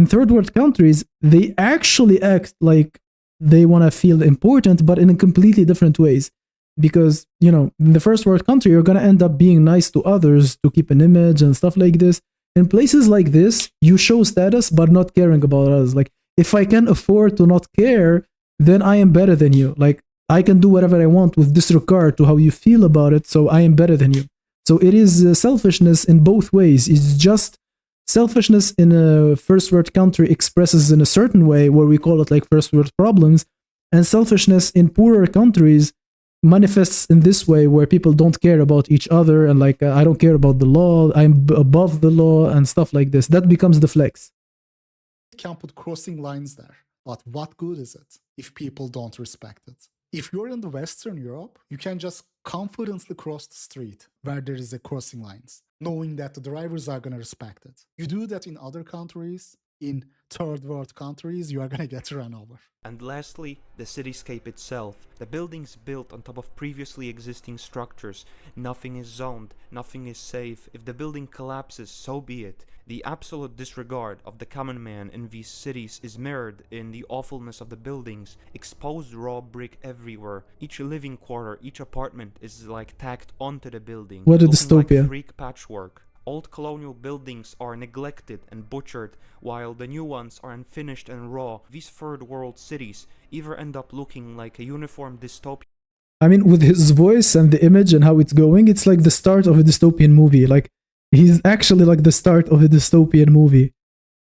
A: third world countries, they actually act like they want to feel important, but in completely different ways. Because, in the first world country, you're going to end up being nice to others to keep an image and stuff like this. In places like this, you show status, but not caring about others. Like, if I can afford to not care, then I am better than you. Like, I can do whatever I want with disregard to how you feel about it, so I am better than you. So it is selfishness in both ways. It's just selfishness in a first world country expresses in a certain way where we call it like first world problems, and selfishness in poorer countries manifests in this way where people don't care about each other and like, I don't care about the law, I'm above the law and stuff like this. That becomes the flex.
C: You can put crossing lines there, but what good is it if people don't respect it? If you're in the Western Europe, you can just confidently cross the street where there is a crossing lines, knowing that the drivers are going to respect it. You do that in other countries, in third world countries, you are going to get run over.
E: And lastly, the cityscape itself. The buildings built on top of previously existing structures. Nothing is zoned, nothing is safe. If the building collapses, so be it. The absolute disregard of the common man in these cities is mirrored in the awfulness of the buildings. Exposed raw brick everywhere. Each living quarter, each apartment is like tacked onto the building.
A: What a
E: looking
A: dystopia.
E: like freak patchwork. Old colonial buildings are neglected and butchered, while the new ones are unfinished and raw. These third world cities either end up looking like a uniform dystopian
A: I mean, with his voice and the image and how it's going, it's like the start of a dystopian movie. Like, he's actually like the start of a dystopian movie.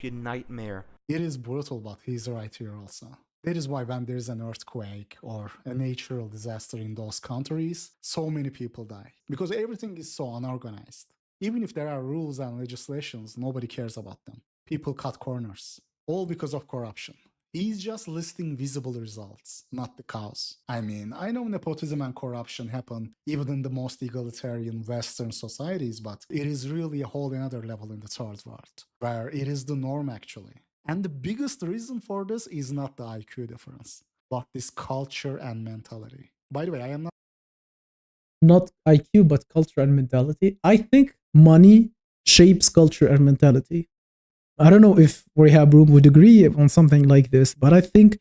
E: nightmare.
C: It is brutal, but he's right here also. That is why when there's an earthquake or a natural disaster in those countries, so many people die. Because everything is so unorganized. Even if there are rules and legislations, nobody cares about them. People cut corners, all because of corruption. He's just listing visible results, not the cause. I mean, I know nepotism and corruption happen even in the most egalitarian Western societies, but it is really a whole another level in the third world, where it is the norm actually. And the biggest reason for this is not the IQ difference, but this culture and mentality. By the way, I am
A: not IQ, but culture and mentality. I think money shapes culture and mentality. I don't know if Rehab Room would agree on something like this, but I think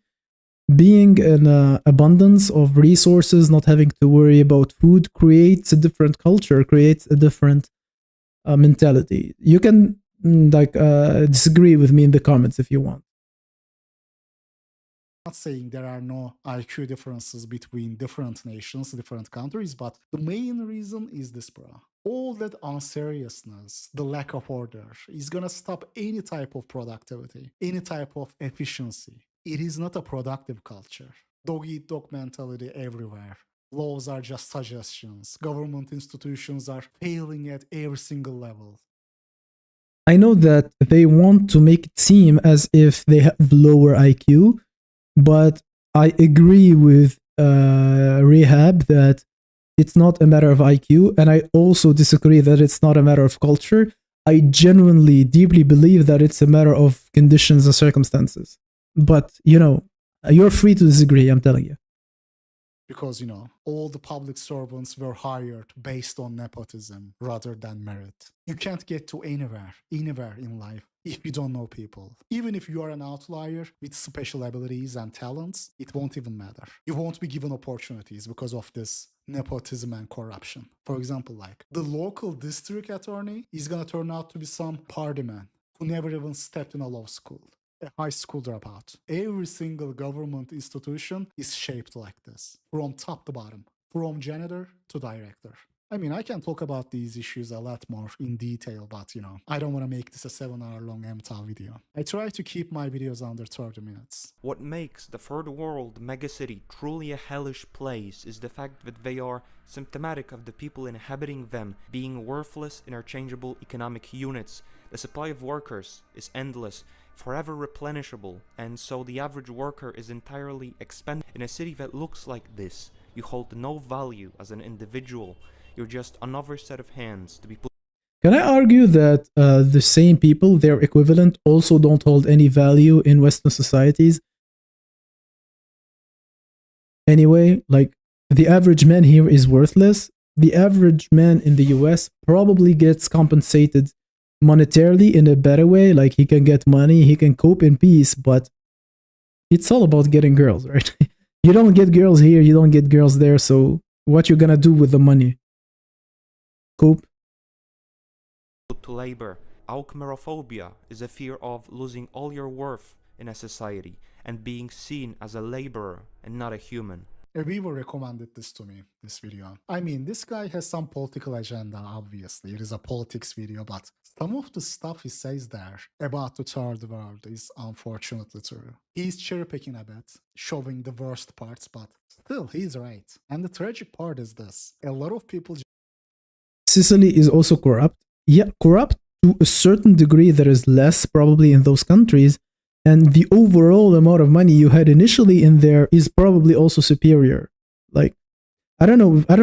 A: being in abundance of resources, not having to worry about food, creates a different culture, creates a different mentality. You can disagree with me in the comments if you want.
C: Not saying there are no IQ differences between different nations, different countries, but the main reason is this, bro. All that unseriousness, the lack of order, is gonna stop any type of productivity, any type of efficiency. It is not a productive culture. Dog eat dog mentality everywhere. Laws are just suggestions. Government institutions are failing at every single level.
A: I know that they want to make it seem as if they have lower IQ, but I agree with Rehab that it's not a matter of IQ, and I also disagree that it's not a matter of culture. I genuinely, deeply believe that it's a matter of conditions and circumstances. But, you're free to disagree, I'm telling you.
C: Because, all the public servants were hired based on nepotism rather than merit. You can't get to anywhere in life if you don't know people. Even if you are an outlier with special abilities and talents, it won't even matter. You won't be given opportunities because of this nepotism and corruption. For example, like the local district attorney is gonna turn out to be some party man who never even stepped in a law school. A high school dropout. Every single government institution is shaped like this, from top to bottom, from janitor to director. I mean, I can talk about these issues a lot more in detail, but I don't want to make this a 7-hour-long MTAL video. I try to keep my videos under 30 minutes.
E: What makes the third world megacity truly a hellish place is the fact that they are symptomatic of the people inhabiting them being worthless, interchangeable economic units. The supply of workers is endless, forever replenishable, and so the average worker is entirely expendable. In a city that looks like this, you hold no value as an individual. You're just another set of hands to be put.
A: Can I argue that the same people, their equivalent, also don't hold any value in Western societies? Anyway, like, the average man here is worthless. The average man in the US probably gets compensated monetarily in a better way, like he can get money, he can cope in peace, but it's all about getting girls, right? You don't get girls here, you don't get girls there, so what you gonna do with the money? Cope?
E: To labor. Alchmerophobia is a fear of losing all your worth in a society and being seen as a laborer and not a human.
C: A viewer recommended this to me, this video. I mean, this guy has some political agenda, obviously. It is a politics video, but some of the stuff he says there about the third world is unfortunately true. He's cherry-picking a bit, showing the worst parts, but still, he's right. And the tragic part is this. A lot of people...
A: Sicily is also corrupt. Yeah, corrupt to a certain degree. There is less probably in those countries, and the overall amount of money you had initially in there is probably also superior. Like, I don't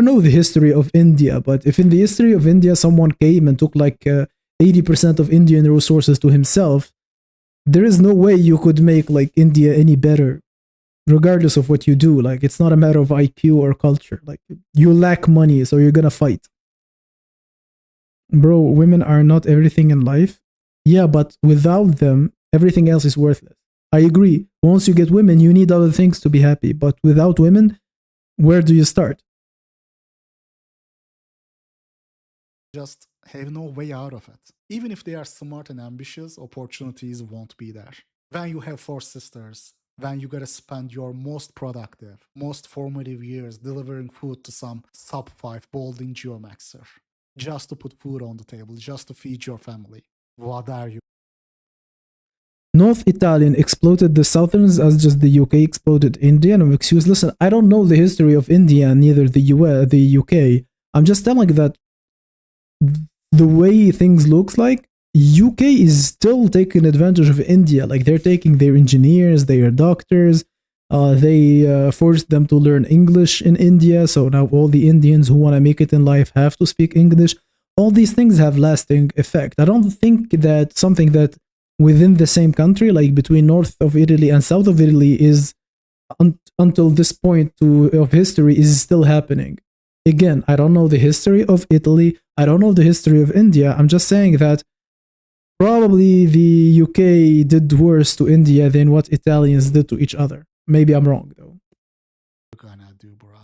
A: know the history of India, but if in the history of India someone came and took like 80% of Indian resources to himself, there is no way you could make like India any better, regardless of what you do. Like, it's not a matter of IQ or culture. Like, you lack money, so you're gonna fight. Bro, women are not everything in life. Yeah, but without them, everything else is worthless. I agree. Once you get women, you need other things to be happy. But without women, where do you start?
C: Just have no way out of it. Even if they are smart and ambitious, opportunities won't be there. When you have 4 sisters, when you gotta spend your most productive, most formative years delivering food to some sub-5 balding geomaxer, just to put food on the table, just to feed your family. What are you?
A: North Italian exploded the Southerns as just the UK exploded India. No excuse. Listen, I don't know the history of India, neither the US, the UK. I'm just telling that the way things looks like, UK is still taking advantage of India. Like, they're taking their engineers, their doctors. They forced them to learn English in India. So now all the Indians who want to make it in life have to speak English. All these things have lasting effect. I don't think that something that within the same country, like between north of Italy and south of Italy, is until this point of history is still happening. Again, I don't know the history of Italy. I don't know the history of India. I'm just saying that probably the UK did worse to India than what Italians did to each other. Maybe I'm wrong, though.
C: What are you gonna do, bro?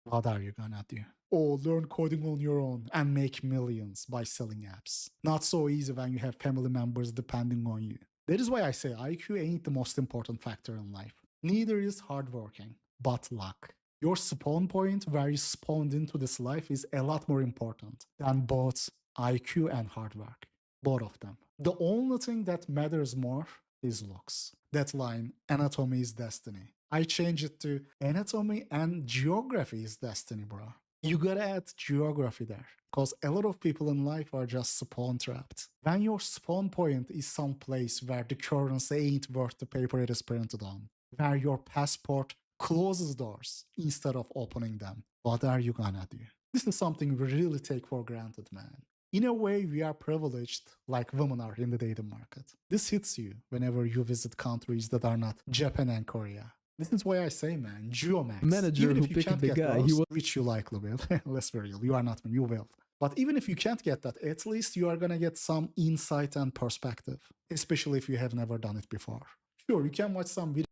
C: What are you gonna do? Oh, learn coding on your own and make millions by selling apps. Not so easy when you have family members depending on you. That is why I say IQ ain't the most important factor in life. Neither is hardworking, but luck. Your spawn point where you spawned into this life is a lot more important than both IQ and hard work. Both of them. The only thing that matters more is looks. That line, anatomy is destiny. I change it to anatomy and geography is destiny, bro. You gotta add geography there. Because a lot of people in life are just spawn trapped. When your spawn point is some place where the currency ain't worth the paper it is printed on, where your passport closes doors instead of opening them, what are you gonna do? This is something we really take for granted, man. In a way, we are privileged like women are in the dating market. This hits you whenever you visit countries that are not Japan and Korea. This is why I say, man, GeoMax.
A: Manager
C: Even
A: who
C: if you
A: picked
C: can't
A: the
C: get
A: guy,
C: those, which you likely will. Let's be real, you are not me, you will. But even if you can't get that, at least you are gonna get some insight and perspective, especially if you have never done it before. Sure, you can watch some videos.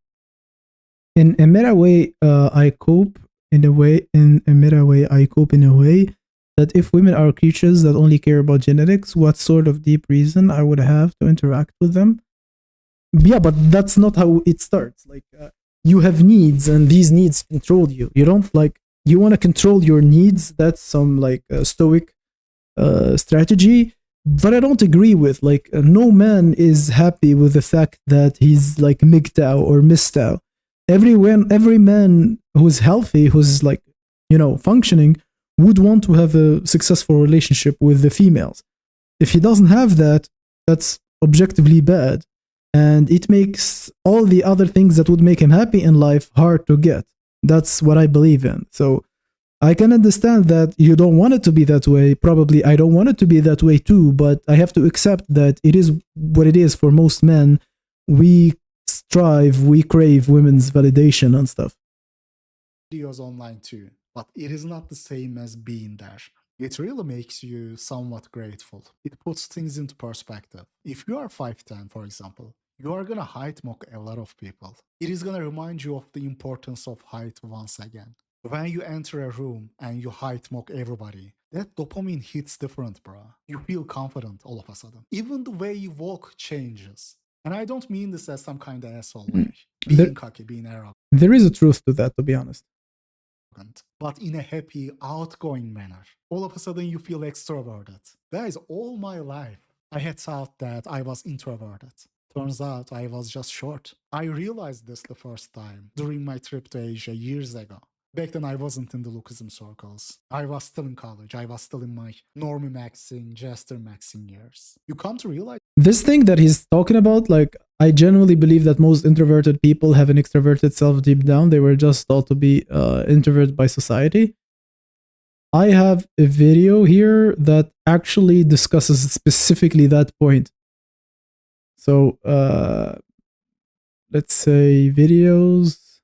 A: In a meta way, I cope in a way. In a meta way, I cope in a way that if women are creatures that only care about genetics, what sort of deep reason I would have to interact with them? Yeah, but that's not how it starts. Like, you have needs, and these needs control you. You don't like. You want to control your needs. That's some like stoic strategy. But I don't agree with like no man is happy with the fact that he's like MGTOW or MISTOW. Every man who's healthy, who's like functioning, would want to have a successful relationship with the females. If he doesn't have that, that's objectively bad, and it makes all the other things that would make him happy in life hard to get. That's what I believe in. So I can understand that you don't want it to be that way. Probably I don't want it to be that way too, but I have to accept that it is what it is for most men. We strive, we crave women's validation and stuff.
C: Videos online too, but it is not the same as being there. It really makes you somewhat grateful. It puts things into perspective. If you are 5'10", for example, you are gonna height mock a lot of people. It is gonna remind you of the importance of height once again. When you enter a room and you height mock everybody, that dopamine hits different, bro. You feel confident all of a sudden. Even the way you walk changes. And I don't mean this as some kind of asshole way. Being cocky, being arrogant.
A: There is a truth to that, to be honest.
C: But in a happy, outgoing manner. All of a sudden you feel extroverted. Guys, all my life, I had thought that I was introverted. Turns out I was just short. I realized this the first time during my trip to Asia years ago. Back then I wasn't in the Lookism circles. I was still in college. I was still in my JesterMaxxing, JesterMaxxing years. You come to realize
A: this thing that he's talking about, like, I genuinely believe that most introverted people have an extroverted self deep down. They were just thought to be introverted by society. I have a video here that actually discusses specifically that point. So, let's say videos,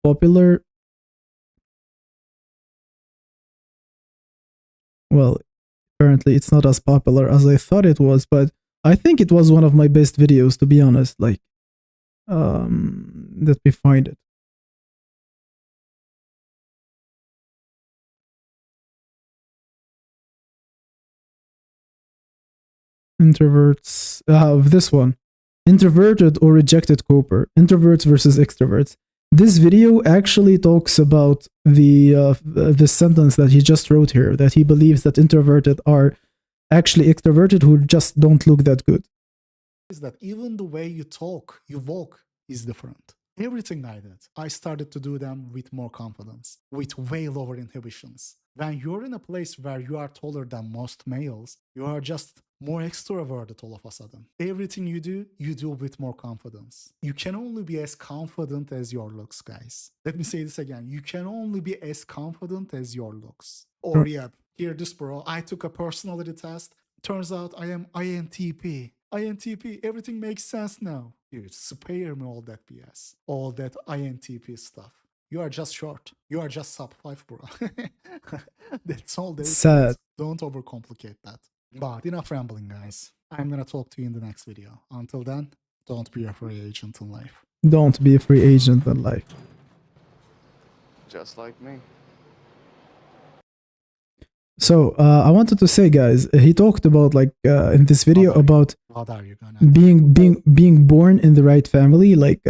A: popular. Well, apparently it's not as popular as I thought it was, but I think it was one of my best videos, to be honest. Like, let me find it. Introverts, this one. Introverted or rejected coper. Introverts versus extroverts. This video actually talks about the sentence that he just wrote here, that he believes that introverted are actually extroverted who just don't look that good.
C: Is that even the way you talk, you walk is different. Everything I did, I started to do them with more confidence, with way lower inhibitions. When you're in a place where you are taller than most males, you are just more extroverted all of a sudden. Everything you do with more confidence. You can only be as confident as your looks, guys. Let me say this again. You can only be as confident as your looks. Or yeah, hear this, bro. I took a personality test. Turns out I am INTP. INTP, everything makes sense now. Dude, spare me all that BS. All that INTP stuff. You are just short. You are just sub 5, bro. That's all there is.
A: Sad.
C: Don't overcomplicate that. But enough rambling, guys. I'm gonna talk to you in the next video. Until then, don't be a free agent in life.
A: Don't be a free agent in life.
B: Just like me.
A: So I wanted to say, guys, he talked about like in this video about
C: What are you gonna
A: being born in the right family, like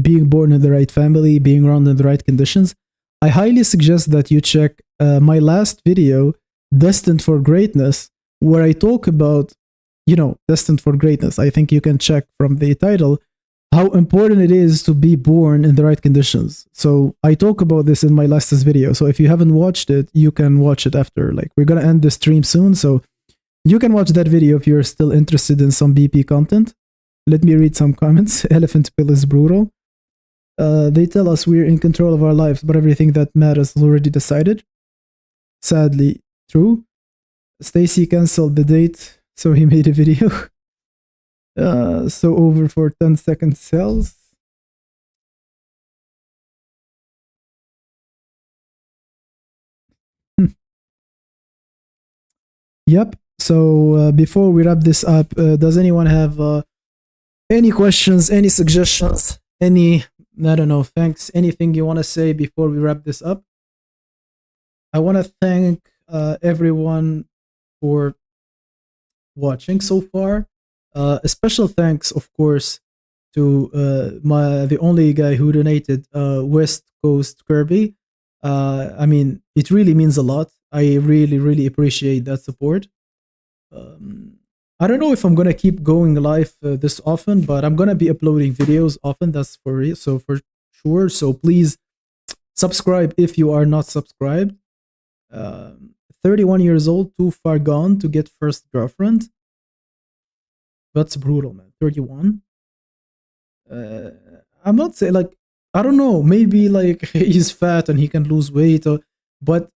A: being born in the right family, being around in the right conditions. I highly suggest that you check my last video, Destined for Greatness, where I talk about, Destined for Greatness. I think you can check from the title how important it is to be born in the right conditions. So I talk about this in my last video. So if you haven't watched it, you can watch it after. Like, we're gonna end the stream soon, so you can watch that video if you're still interested in some BP content. Let me read some comments. Elephant pill is brutal. They tell us we're in control of our lives, but everything that matters is already decided. Sadly, true. Stacy canceled the date, so he made a video. So over for 10-second cells. Yep. So before we wrap this up, does anyone have any questions, any suggestions, I don't know, thanks, anything you want to say before we wrap this up? I want to thank everyone for watching so far. A special thanks, of course, to the only guy who donated, West Coast Kirby. I mean, it really means a lot. I really, really appreciate that support. I don't know if I'm gonna keep going live this often, but I'm gonna be uploading videos often. That's for real, so for sure. So please subscribe if you are not subscribed. 31 years old, too far gone to get first girlfriend. That's brutal, man. 31. I'm not saying, like, I don't know, maybe like he's fat and he can lose weight, but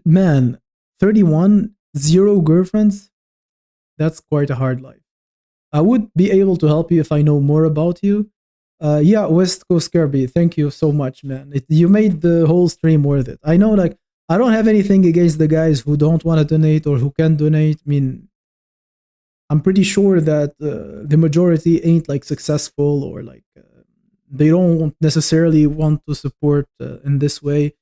A: man, 31, 0 girlfriends, that's quite a hard life. I would be able to help you if I know more about you. Yeah, West Coast Kirby, thank you so much, man. You made the whole stream worth it. I know, like, I don't have anything against the guys who don't want to donate or who can donate. I mean, I'm pretty sure that the majority ain't like successful, or like they don't necessarily want to support in this way.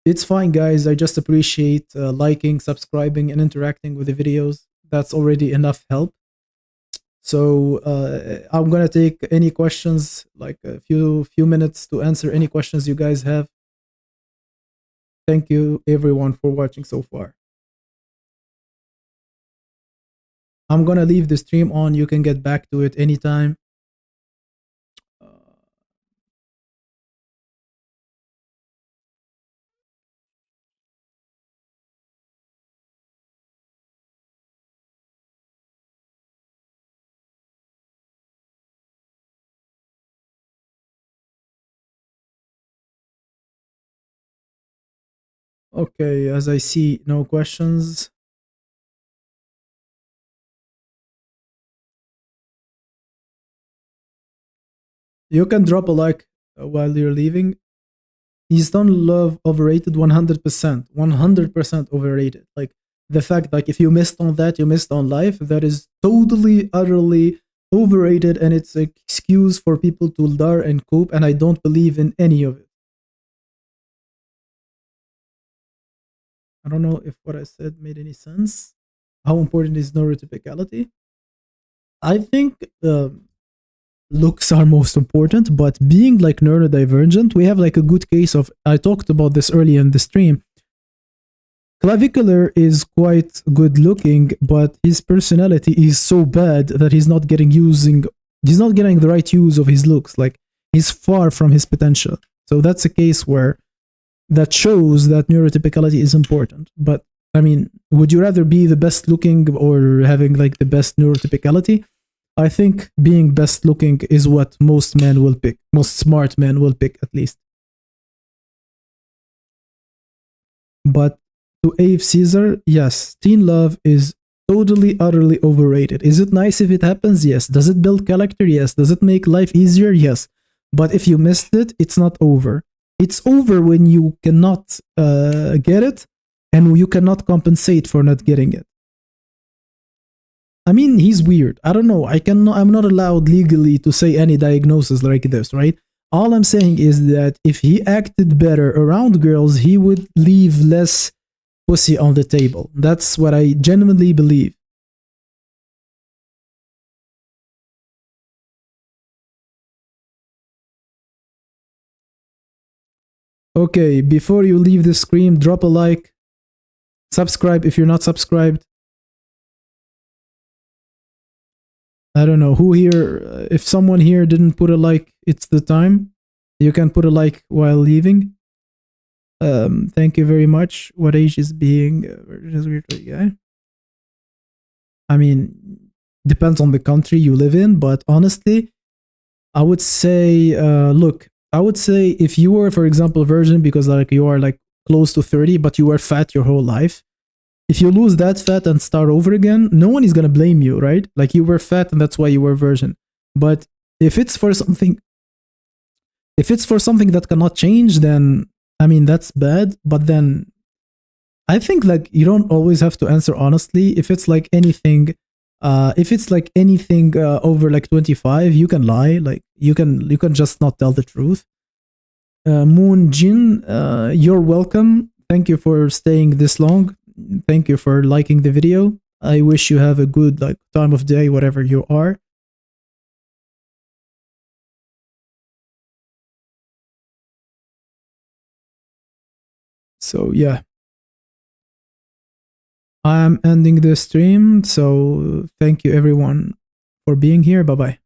A: It's fine, guys. I just appreciate liking, subscribing, and interacting with the videos. That's already enough help. So I'm gonna take any questions, like a few minutes to answer any questions you guys have. Thank you everyone for watching so far. I'm gonna leave the stream on. You can get back to it anytime. Okay, as I see no questions. You can drop a like while you're leaving. Is Stone Love overrated? 100%. 100% overrated. Like, the fact, like, if you missed on that, you missed on life. That is totally, utterly overrated, and it's an excuse for people to lar and cope, and I don't believe in any of it. I don't know if what I said made any sense. How important is neurotypicality? I think looks are most important, but being like neurodivergent, we have like a good case of, I talked about this earlier in the stream. Clavicular is quite good looking, but his personality is so bad that he's not getting the right use of his looks. Like, he's far from his potential. So that's a case where that shows that neurotypicality is important. But I mean, would you rather be the best looking or having like the best neurotypicality? I think being best looking is what most men will pick. Most smart men will pick, at least. But to Ave Caesar, yes, teen love is totally, utterly overrated. Is it nice if it happens? Yes. Does it build character? Yes. Does it make life easier? Yes. But if you missed it, it's not over. It's over when you cannot get it, and you cannot compensate for not getting it. I mean, he's weird. I don't know. I'm not allowed legally to say any diagnosis like this, right? All I'm saying is that if he acted better around girls, he would leave less pussy on the table. That's what I genuinely believe. Okay, before you leave the stream, drop a like, subscribe if you're not subscribed. I don't know who here, if someone here didn't put a like, it's the time. You can put a like while leaving. Thank you very much. What age is being yeah? I mean, depends on the country you live in, but honestly, I would say, look, I would say if you were, for example, a virgin because like you are like close to 30, but you were fat your whole life, if you lose that fat and start over again, no one is gonna blame you, right? Like you were fat and that's why you were a virgin. But if it's for something that cannot change, then I mean that's bad. But then I think like you don't always have to answer honestly. If it's like anything over like 25, you can lie. Like you can just not tell the truth. Moon Jin, you're welcome. Thank you for staying this long. Thank you for liking the video. I wish you have a good like time of day, whatever you are. So yeah, I'm ending the stream. So thank you everyone for being here. Bye bye.